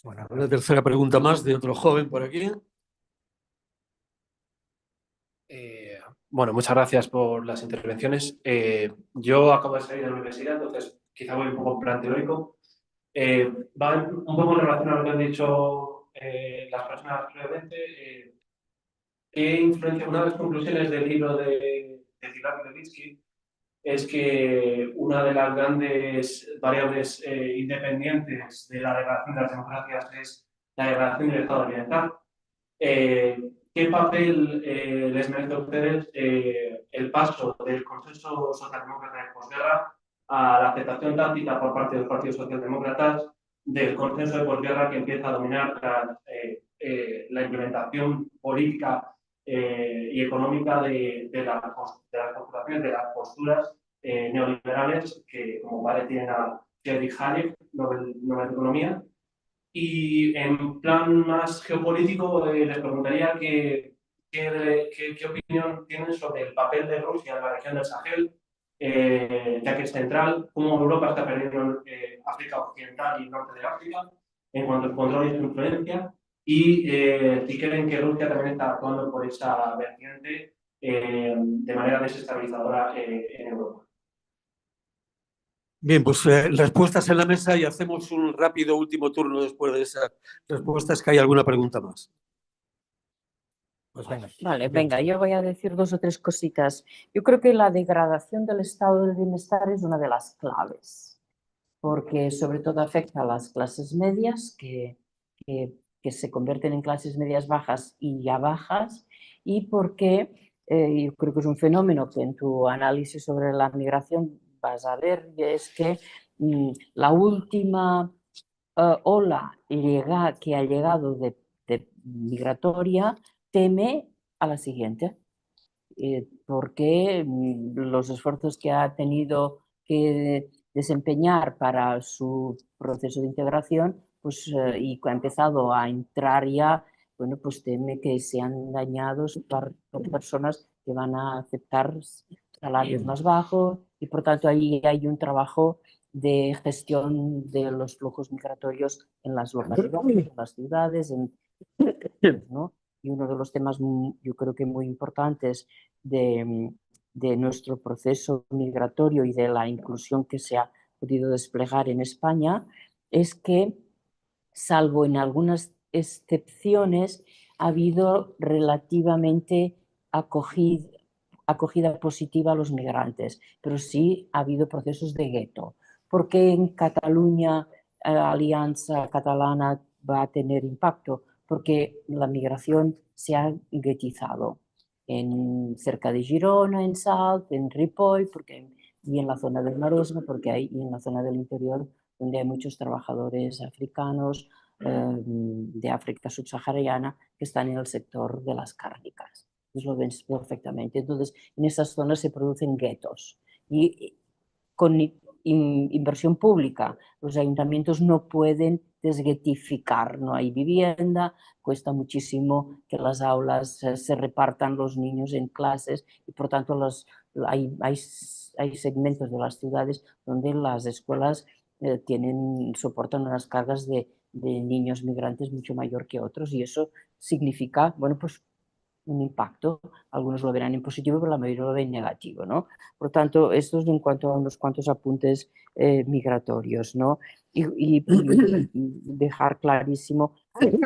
Bueno, una tercera pregunta más de otro joven por aquí. Bueno, muchas gracias por las intervenciones. Yo acabo de salir de la universidad, entonces quizá voy un poco en plan teórico. Va un poco en relación a lo que han dicho las personas previamente. ¿Qué influencia? Una de las conclusiones del libro de Zilar Levitsky es que una de las grandes variables independientes de la degradación de las democracias es la degradación del Estado de bienestar. ¿Qué papel les merece a ustedes el paso del consenso socialdemócrata de posguerra a la aceptación táctica por parte de los partidos socialdemócratas del consenso de posguerra que empieza a dominar la implementación política y económica de las postulaciones, de las posturas neoliberales que, como padre, tienen a Friedrich Hayek, Nobel de Economía? Y en plan más geopolítico, les preguntaría qué opinión tienen sobre el papel de Rusia en la región del Sahel, ya que es central, cómo Europa está perdiendo África Occidental y Norte de África en cuanto al control y su influencia, y si creen que Rusia también está actuando por esa vertiente de manera desestabilizadora en Europa. Bien, pues respuestas en la mesa y hacemos un rápido último turno después de esas respuestas, que hay alguna pregunta más. Pues venga. Vale, venga, yo voy a decir dos o tres cositas. Yo creo que la degradación del estado del bienestar es una de las claves, porque sobre todo afecta a las clases medias que se convierten en clases medias bajas y ya bajas, y porque yo creo que es un fenómeno que en tu análisis sobre la migración vas a ver, y es que la última ola que ha llegado de migratoria teme a la siguiente, porque los esfuerzos que ha tenido que desempeñar para su proceso de integración, pues, y ha empezado a entrar ya, bueno, pues teme que sean dañados por personas que van a aceptar salarios más bajos y por tanto ahí hay un trabajo de gestión de los flujos migratorios en las localidades, en las ciudades, ¿no? Y uno de los temas yo creo que muy importantes de nuestro proceso migratorio y de la inclusión que se ha podido desplegar en España es que, salvo en algunas excepciones, ha habido relativamente acogida positiva a los migrantes, pero sí ha habido procesos de gueto. ¿Por qué en Cataluña Alianza Catalana va a tener impacto? Porque la migración se ha guetizado cerca de Girona, en Salt, en Ripoll, y en la zona del Maresme, y en la zona del interior, donde hay muchos trabajadores africanos de África subsahariana que están en el sector de las cárnicas. Lo ven perfectamente. Entonces, en esas zonas se producen guetos. Y con inversión pública, los ayuntamientos no pueden desguetificar, no hay vivienda, cuesta muchísimo que las aulas se repartan los niños en clases y por tanto hay segmentos de las ciudades donde las escuelas soportan unas cargas de niños migrantes mucho mayor que otros y eso significa, bueno, pues un impacto. Algunos lo verán en positivo, pero la mayoría lo ven en negativo, ¿no? Por tanto, esto es en cuanto a unos cuantos apuntes migratorios, ¿no? Y dejar clarísimo el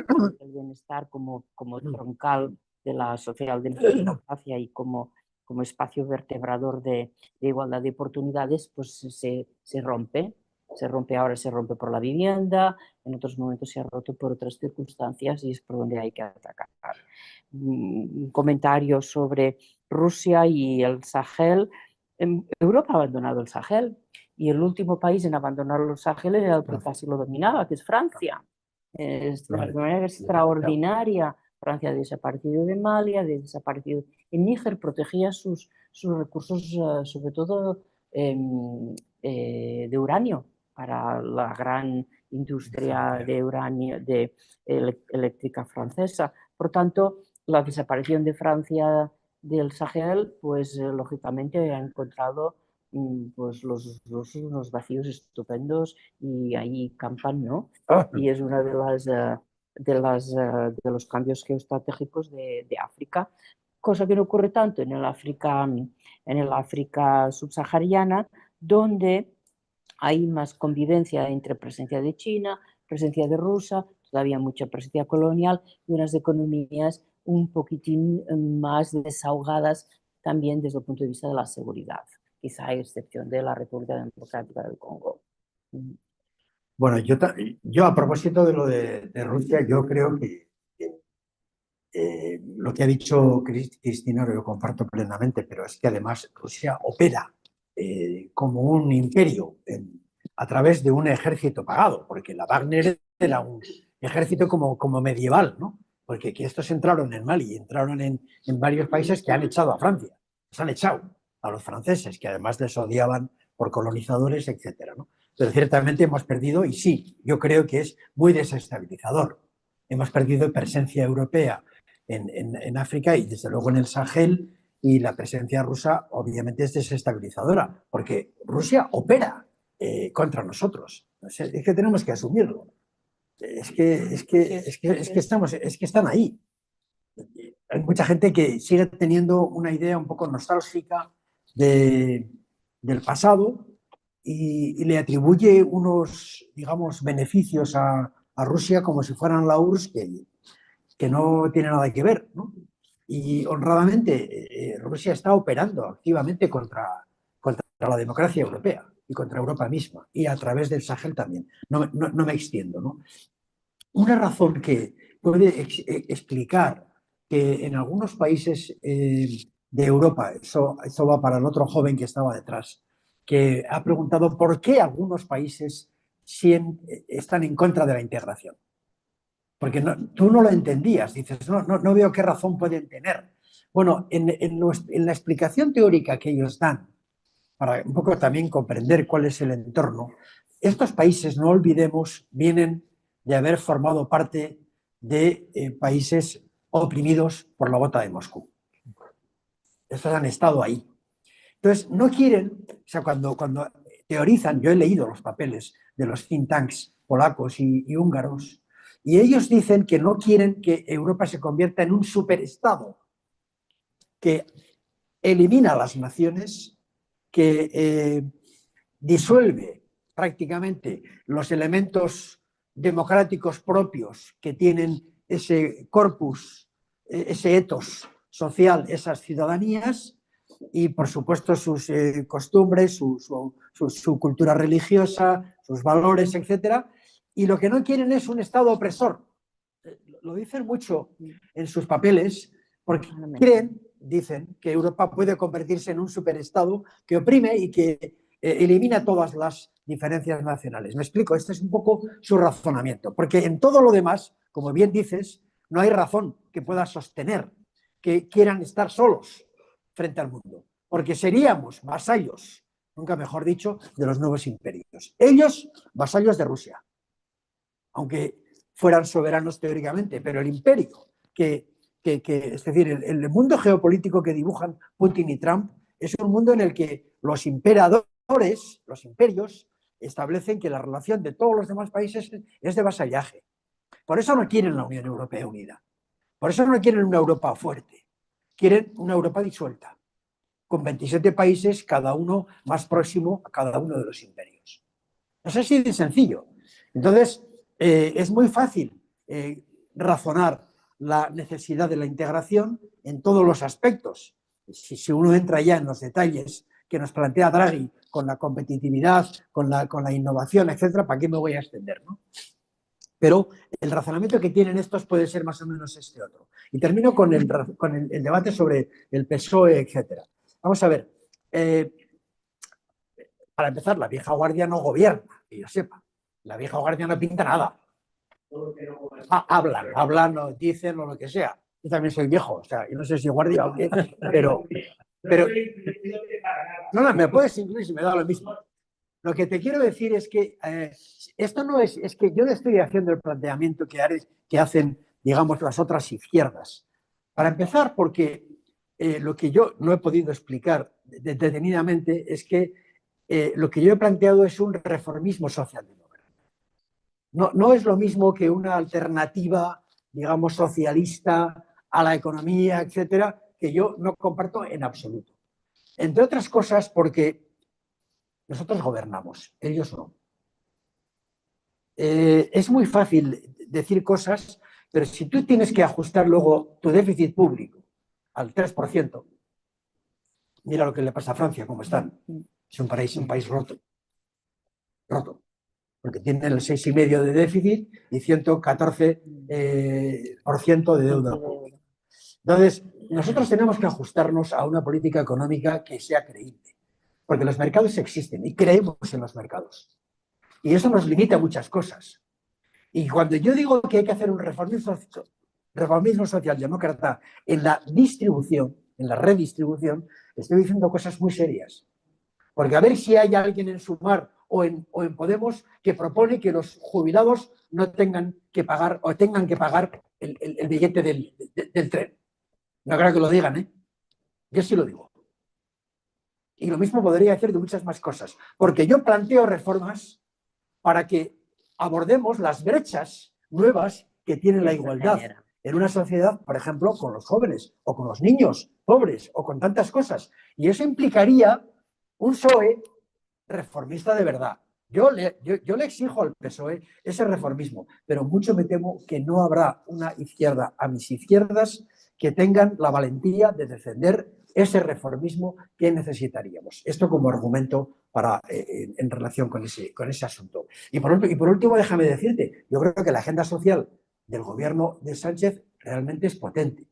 bienestar como troncal de la socialdemocracia y como espacio vertebrador de igualdad de oportunidades, pues se rompe. Ahora se rompe por la vivienda, en otros momentos se ha roto por otras circunstancias y es por donde hay que atacar. Un comentario sobre Rusia y el Sahel. Europa ha abandonado el Sahel y el último país en abandonar el Sahel era el que casi lo dominaba, que es Francia. De manera extraordinaria. Francia ha desaparecido de Mali, ha desaparecido en Níger, protegía sus recursos, sobre todo de uranio, para la gran industria de uranio eléctrica francesa. Por tanto, la desaparición de Francia del Sahel, pues lógicamente ha encontrado pues unos vacíos estupendos y ahí campan, ¿no? Y es una de los cambios geoestratégicos de África, cosa que no ocurre tanto en el África subsahariana, donde hay más convivencia entre presencia de China, presencia de Rusia, todavía mucha presencia colonial y unas economías un poquitín más desahogadas también desde el punto de vista de la seguridad, quizá a excepción de la República Democrática del Congo. Bueno, yo a propósito de lo de Rusia, yo creo que lo que ha dicho Cristina lo comparto plenamente, pero es que además Rusia opera como un imperio a través de un ejército pagado, porque la Wagner era un ejército como medieval, ¿no? Porque que estos entraron en Mali, entraron en varios países que han echado a Francia, los han echado a los franceses, que además les odiaban por colonizadores, etcétera, ¿no? Pero ciertamente hemos perdido, y sí, yo creo que es muy desestabilizador. Hemos perdido presencia europea en África y desde luego en el Sahel, y la presencia rusa obviamente es desestabilizadora, porque Rusia opera contra nosotros. Es que tenemos que asumirlo. Es que están ahí. Hay mucha gente que sigue teniendo una idea un poco nostálgica del pasado y le atribuye unos, digamos, beneficios a Rusia como si fueran la URSS que no tiene nada que ver, ¿no? Y honradamente Rusia está operando activamente contra la democracia europea y contra Europa misma, y a través del Sahel también. No me extiendo, ¿no? Una razón que puede explicar que en algunos países de Europa, eso va para el otro joven que estaba detrás, que ha preguntado por qué algunos países están en contra de la integración. Porque tú no lo entendías, dices, no veo qué razón pueden tener. Bueno, en la explicación teórica que ellos dan para un poco también comprender cuál es el entorno. Estos países, no olvidemos, vienen de haber formado parte de países oprimidos por la bota de Moscú. Estos han estado ahí. Entonces, no quieren, o sea, cuando teorizan, yo he leído los papeles de los think tanks polacos y húngaros, y ellos dicen que no quieren que Europa se convierta en un superestado, que elimina las naciones, que disuelve prácticamente los elementos democráticos propios que tienen ese corpus, ese ethos social, esas ciudadanías, y por supuesto sus costumbres, su cultura religiosa, sus valores, etc. Y lo que no quieren es un Estado opresor. Lo dicen mucho en sus papeles porque dicen que Europa puede convertirse en un superestado que oprime y que elimina todas las diferencias nacionales. Me explico, este es un poco su razonamiento, porque en todo lo demás, como bien dices, no hay razón que pueda sostener que quieran estar solos frente al mundo, porque seríamos vasallos, nunca mejor dicho, de los nuevos imperios. Ellos, vasallos de Rusia, aunque fueran soberanos teóricamente, pero el imperio es decir, el mundo geopolítico que dibujan Putin y Trump es un mundo en el que los imperadores, los imperios, establecen que la relación de todos los demás países es de vasallaje. Por eso no quieren la Unión Europea unida. Por eso no quieren una Europa fuerte. Quieren una Europa disuelta, con 27 países, cada uno más próximo a cada uno de los imperios. Es así de sencillo. Entonces, es muy fácil razonar la necesidad de la integración en todos los aspectos. Si uno entra ya en los detalles que nos plantea Draghi con la competitividad, con la innovación, etcétera, ¿para qué me voy a extender, no? Pero el razonamiento que tienen estos puede ser más o menos este otro. Y termino con el debate sobre el PSOE, etcétera. Vamos a ver. Para empezar, la vieja guardia no gobierna, que yo sepa. La vieja guardia no pinta nada. Hablan o dicen o lo que sea. Yo también soy viejo, o sea, yo no sé si guardia o qué, pero no, me puedes incluir si me da lo mismo. Lo que te quiero decir es que esto no es que yo no estoy haciendo el planteamiento que hacen, digamos, las otras izquierdas. Para empezar, porque lo que yo no he podido explicar detenidamente es que lo que yo he planteado es un reformismo socialdemócrata. No es lo mismo que una alternativa, digamos, socialista a la economía, etcétera, que yo no comparto en absoluto. Entre otras cosas porque nosotros gobernamos, ellos no. Es muy fácil decir cosas, pero si tú tienes que ajustar luego tu déficit público al 3%, mira lo que le pasa a Francia, cómo están. Es un país roto. Roto. Porque tienen el 6,5% de déficit y 114% de deuda pública. Entonces, nosotros tenemos que ajustarnos a una política económica que sea creíble, porque los mercados existen y creemos en los mercados. Y eso nos limita a muchas cosas. Y cuando yo digo que hay que hacer un reformismo socialdemócrata en la distribución, en la redistribución, estoy diciendo cosas muy serias. Porque a ver si hay alguien en Sumar o en Podemos que propone que los jubilados no tengan que pagar o tengan que pagar el billete del tren. No creo que lo digan, ¿eh? Yo sí lo digo. Y lo mismo podría decir de muchas más cosas. Porque yo planteo reformas para que abordemos las brechas nuevas que tiene la igualdad en una sociedad, por ejemplo, con los jóvenes o con los niños pobres o con tantas cosas. Y eso implicaría un PSOE reformista de verdad. Yo le exijo al PSOE ese reformismo, pero mucho me temo que no habrá una izquierda a mis izquierdas que tengan la valentía de defender ese reformismo que necesitaríamos. Esto como argumento en relación con ese asunto. Y por último, déjame decirte, yo creo que la agenda social del gobierno de Sánchez realmente es potente.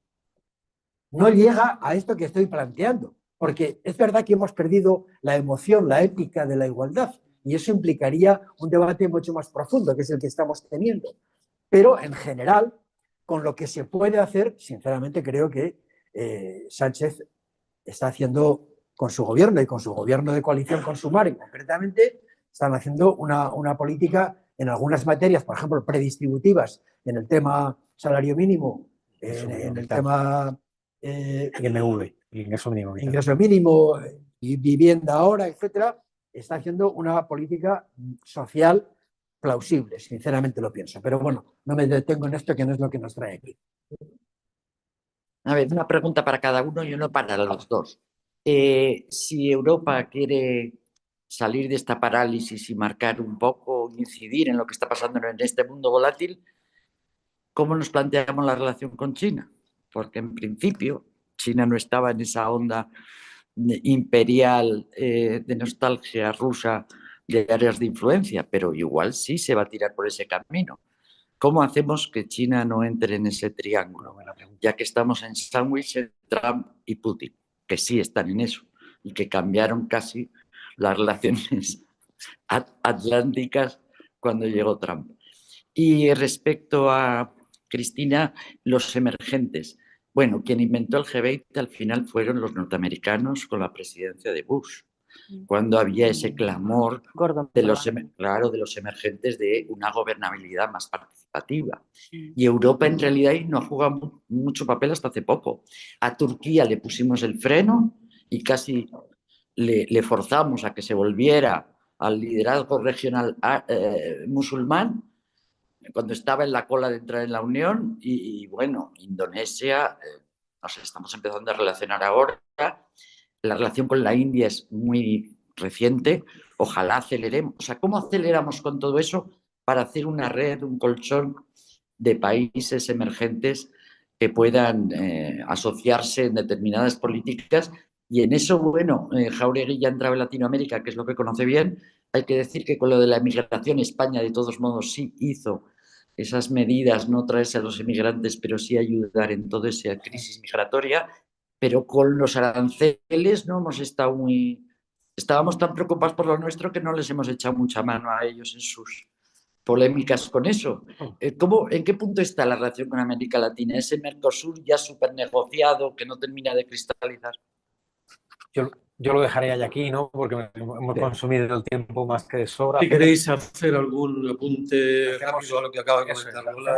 No llega a esto que estoy planteando, porque es verdad que hemos perdido la emoción, la ética de la igualdad, y eso implicaría un debate mucho más profundo, que es el que estamos teniendo. Pero en general, con lo que se puede hacer, sinceramente creo que Sánchez está haciendo con su gobierno y con su gobierno de coalición con Sumar, concretamente, están haciendo una política en algunas materias, por ejemplo, predistributivas, en el tema salario mínimo, en el tema IMV, ingreso mínimo vital. ingreso mínimo y vivienda ahora, etcétera, está haciendo una política social plausible, sinceramente lo pienso. Pero bueno, no me detengo en esto, que no es lo que nos trae aquí. A ver, una pregunta para cada uno y uno para los dos. Si Europa quiere salir de esta parálisis y marcar un poco, incidir en lo que está pasando en este mundo volátil, ¿cómo nos planteamos la relación con China? Porque en principio China no estaba en esa onda imperial de nostalgia rusa de áreas de influencia, pero igual sí se va a tirar por ese camino. ¿Cómo hacemos que China no entre en ese triángulo? Ya que estamos en sándwich entre Trump y Putin, que sí están en eso y que cambiaron casi las relaciones atlánticas cuando llegó Trump. Y respecto a Cristina, los emergentes. Bueno, quien inventó el G20 al final fueron los norteamericanos con la presidencia de Bush, cuando había ese clamor de los emergentes de una gobernabilidad más participativa. Y Europa en realidad no ha jugado mucho papel hasta hace poco. A Turquía le pusimos el freno y casi le forzamos a que se volviera al liderazgo regional musulmán cuando estaba en la cola de entrar en la Unión y bueno, Indonesia, nos estamos empezando a relacionar ahora. La relación con la India es muy reciente, ojalá aceleremos. O sea, ¿cómo aceleramos con todo eso para hacer una red, un colchón de países emergentes que puedan asociarse en determinadas políticas? Y en eso, bueno, Jáuregui ya entraba en Latinoamérica, que es lo que conoce bien. Hay que decir que con lo de la emigración, España de todos modos sí hizo esas medidas, no traerse a los inmigrantes, pero sí ayudar en toda esa crisis migratoria. Pero con los aranceles no hemos estado muy... Estábamos tan preocupados por lo nuestro que no les hemos echado mucha mano a ellos en sus polémicas con eso. ¿En qué punto está la relación con América Latina? ¿Ese Mercosur ya súper negociado que no termina de cristalizar? Yo lo dejaré ahí aquí, ¿no? Porque hemos consumido el tiempo más que de sobra. Si queréis hacer algún apunte rápido a lo que acaba de comentar Lola.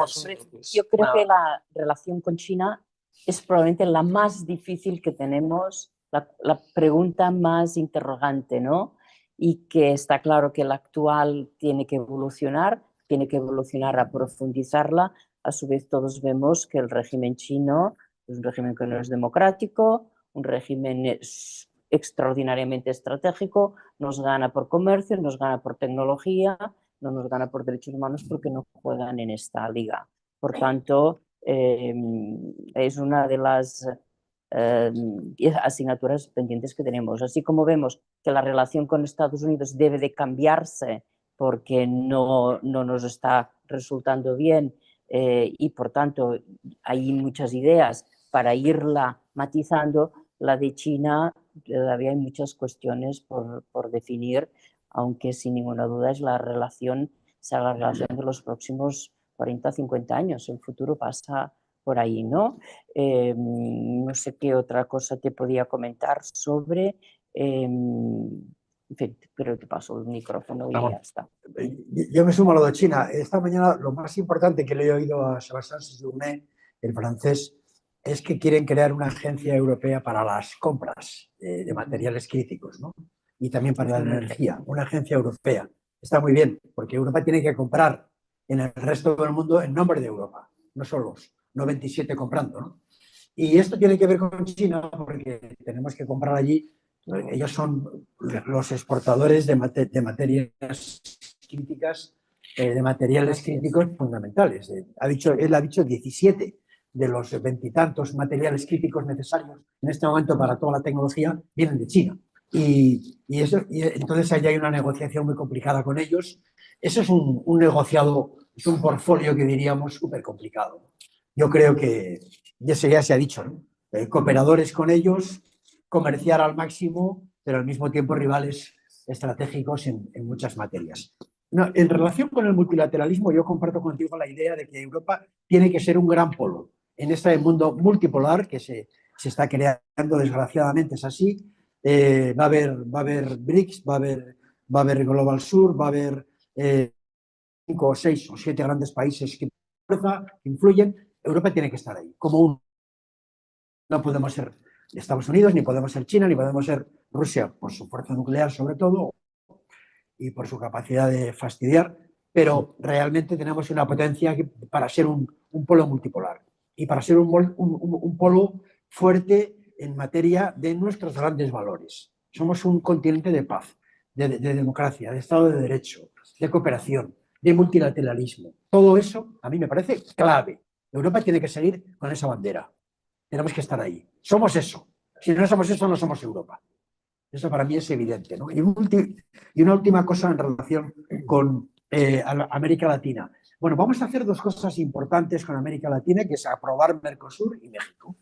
Yo creo que la relación con China es probablemente la más difícil que tenemos, la pregunta más interrogante, ¿no? Y que está claro que la actual tiene que evolucionar a profundizarla. A su vez todos vemos que el régimen chino es un régimen que no es democrático, un régimen extraordinariamente estratégico, nos gana por comercio, nos gana por tecnología, no nos gana por derechos humanos porque no juegan en esta liga. Por tanto, es una de las asignaturas pendientes que tenemos. Así como vemos que la relación con Estados Unidos debe de cambiarse porque no nos está resultando bien y por tanto hay muchas ideas para irla matizando, la de China todavía hay muchas cuestiones por definir, aunque sin ninguna duda es la relación de los próximos 40, 50 años. El futuro pasa por ahí, ¿no? No sé qué otra cosa te podía comentar sobre... en fin, creo que paso el micrófono y ya está. Yo me sumo a lo de China. Esta mañana lo más importante que le he oído a Sebastián Sejourné, el francés, es que quieren crear una agencia europea para las compras de materiales críticos, ¿no? Y también para la energía, una agencia europea. Está muy bien, porque Europa tiene que comprar en el resto del mundo en nombre de Europa, no solo no 27 comprando, ¿no? Y esto tiene que ver con China porque tenemos que comprar allí. Ellos son los exportadores de materias críticas, de materiales críticos fundamentales. Él ha dicho 17 de los 20 y tantos materiales críticos necesarios en este momento para toda la tecnología vienen de China. Y entonces allí hay una negociación muy complicada con ellos. Eso es un negociado, es un portfolio que diríamos súper complicado. Yo creo que ya se ha dicho, ¿no? Cooperadores con ellos, comerciar al máximo, pero al mismo tiempo rivales estratégicos en muchas materias. No, en relación con el multilateralismo, yo comparto contigo la idea de que Europa tiene que ser un gran polo. En este mundo multipolar que se está creando, desgraciadamente es así, va a haber BRICS, va a haber Global Sur, va a haber 5 o 6 o 7 grandes países que influyen. Europa tiene que estar ahí, como uno. No podemos ser Estados Unidos, ni podemos ser China, ni podemos ser Rusia, por su fuerza nuclear sobre todo, y por su capacidad de fastidiar, pero realmente tenemos una potencia para ser un polo multipolar y para ser un polo fuerte en materia de nuestros grandes valores. Somos un continente de paz, de democracia, de Estado de Derecho, de cooperación, de multilateralismo. Todo eso a mí me parece clave. Europa tiene que seguir con esa bandera. Tenemos que estar ahí. Somos eso. Si no somos eso, no somos Europa. Eso para mí es evidente, ¿no? Y una última cosa en relación con América Latina. Bueno, vamos a hacer 2 cosas importantes con América Latina, que es aprobar Mercosur y México.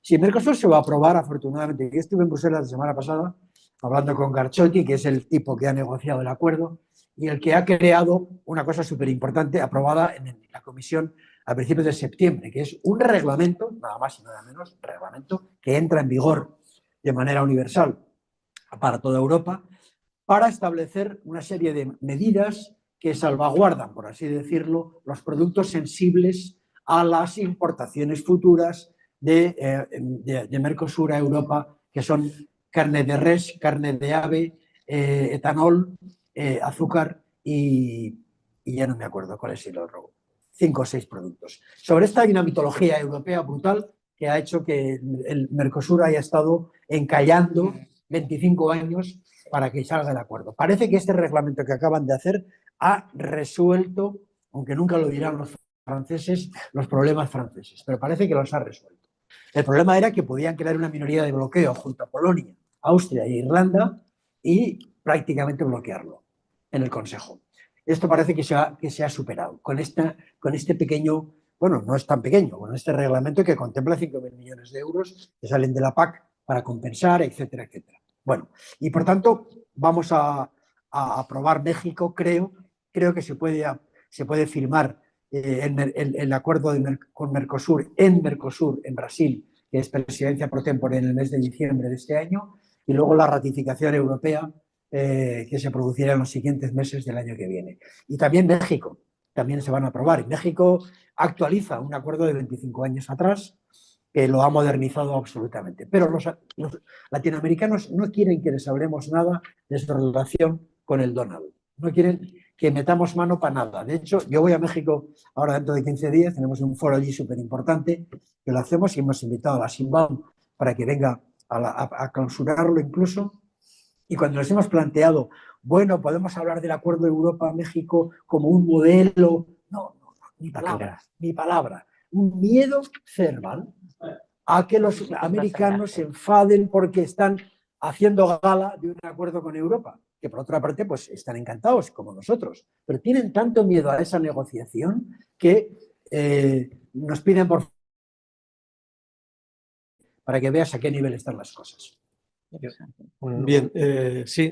Si Mercosur se va a aprobar, afortunadamente, yo estuve en Bruselas la semana pasada hablando con Garchotti, que es el tipo que ha negociado el acuerdo y el que ha creado una cosa súper importante aprobada en la Comisión a principios de septiembre, que es un reglamento, nada más y nada menos, un reglamento que entra en vigor de manera universal para toda Europa, para establecer una serie de medidas que salvaguardan, por así decirlo, los productos sensibles a las importaciones futuras de Mercosur a Europa, que son carne de res, carne de ave, etanol, azúcar y ya no me acuerdo cuál es el otro, 5 o 6 productos. Sobre esta hay una mitología europea brutal que ha hecho que el Mercosur haya estado encallando 25 años para que salga el acuerdo. Parece que este reglamento que acaban de hacer ha resuelto, aunque nunca lo dirán los franceses, los problemas franceses, pero parece que los ha resuelto. El problema era que podían crear una minoría de bloqueo junto a Polonia, Austria e Irlanda y prácticamente bloquearlo en el Consejo. Esto parece que se ha superado con este pequeño, bueno, no es tan pequeño, con este reglamento que contempla 5.000 millones de euros que salen de la PAC para compensar, etcétera, etcétera. Bueno, y por tanto vamos a aprobar México, creo que se puede firmar el acuerdo con Mercosur, en Brasil, que es presidencia pro tempore en el mes de diciembre de este año, y luego la ratificación europea que se producirá en los siguientes meses del año que viene. Y también México, también se van a aprobar. México actualiza un acuerdo de 25 años atrás que lo ha modernizado absolutamente. Pero los latinoamericanos no quieren que les hablemos nada de su relación con el Donald. No quieren que metamos mano para nada. De hecho, yo voy a México ahora dentro de 15 días, tenemos un foro allí súper importante que lo hacemos y hemos invitado a la Simbaum para que venga a clausurarlo incluso. Y cuando les hemos planteado, bueno, podemos hablar del acuerdo de Europa-México como un modelo, no, ni palabra. Un miedo cerval a que los americanos se enfaden porque están haciendo gala de un acuerdo con Europa, que por otra parte pues están encantados como nosotros, pero tienen tanto miedo a esa negociación que nos piden para que veas a qué nivel están las cosas. Bien, sí.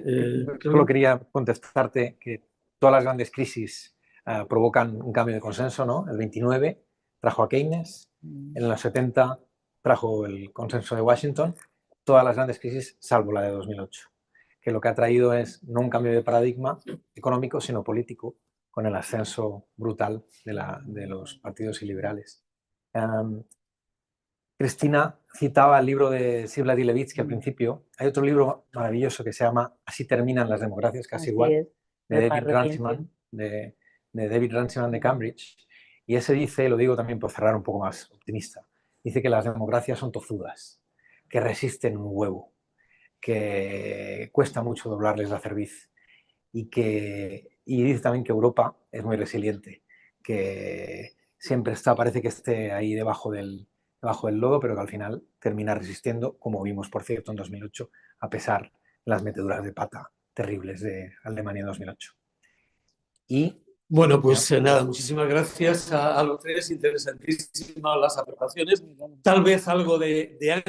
Solo quería contestarte que todas las grandes crisis provocan un cambio de consenso, ¿no? El 29 trajo a Keynes, en los 70 trajo el consenso de Washington, todas las grandes crisis, salvo la de 2008, que lo que ha traído es no un cambio de paradigma económico, sino político, con el ascenso brutal de los partidos iliberales. Cristina citaba el libro de Sibla Dilevitsky al principio. Hay otro libro maravilloso que se llama Así terminan las democracias, casi igual, de David Runciman de Cambridge. Y ese dice, lo digo también por cerrar un poco más optimista, dice que las democracias son tozudas, que resisten un huevo, que cuesta mucho doblarles la cerviz y dice también que Europa es muy resiliente, que siempre parece que esté ahí debajo del lodo, pero que al final termina resistiendo, como vimos, por cierto, en 2008, a pesar de las meteduras de pata terribles de Alemania en 2008. Y bueno, pues nada, muchísimas gracias a los tres, interesantísimas las aportaciones. Tal vez algo de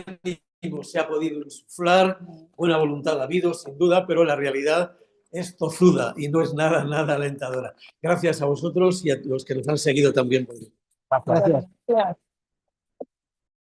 ánimo se ha podido insuflar, buena voluntad ha habido, sin duda, pero la realidad es tozuda y no es nada alentadora. Gracias a vosotros y a los que nos han seguido también. Gracias.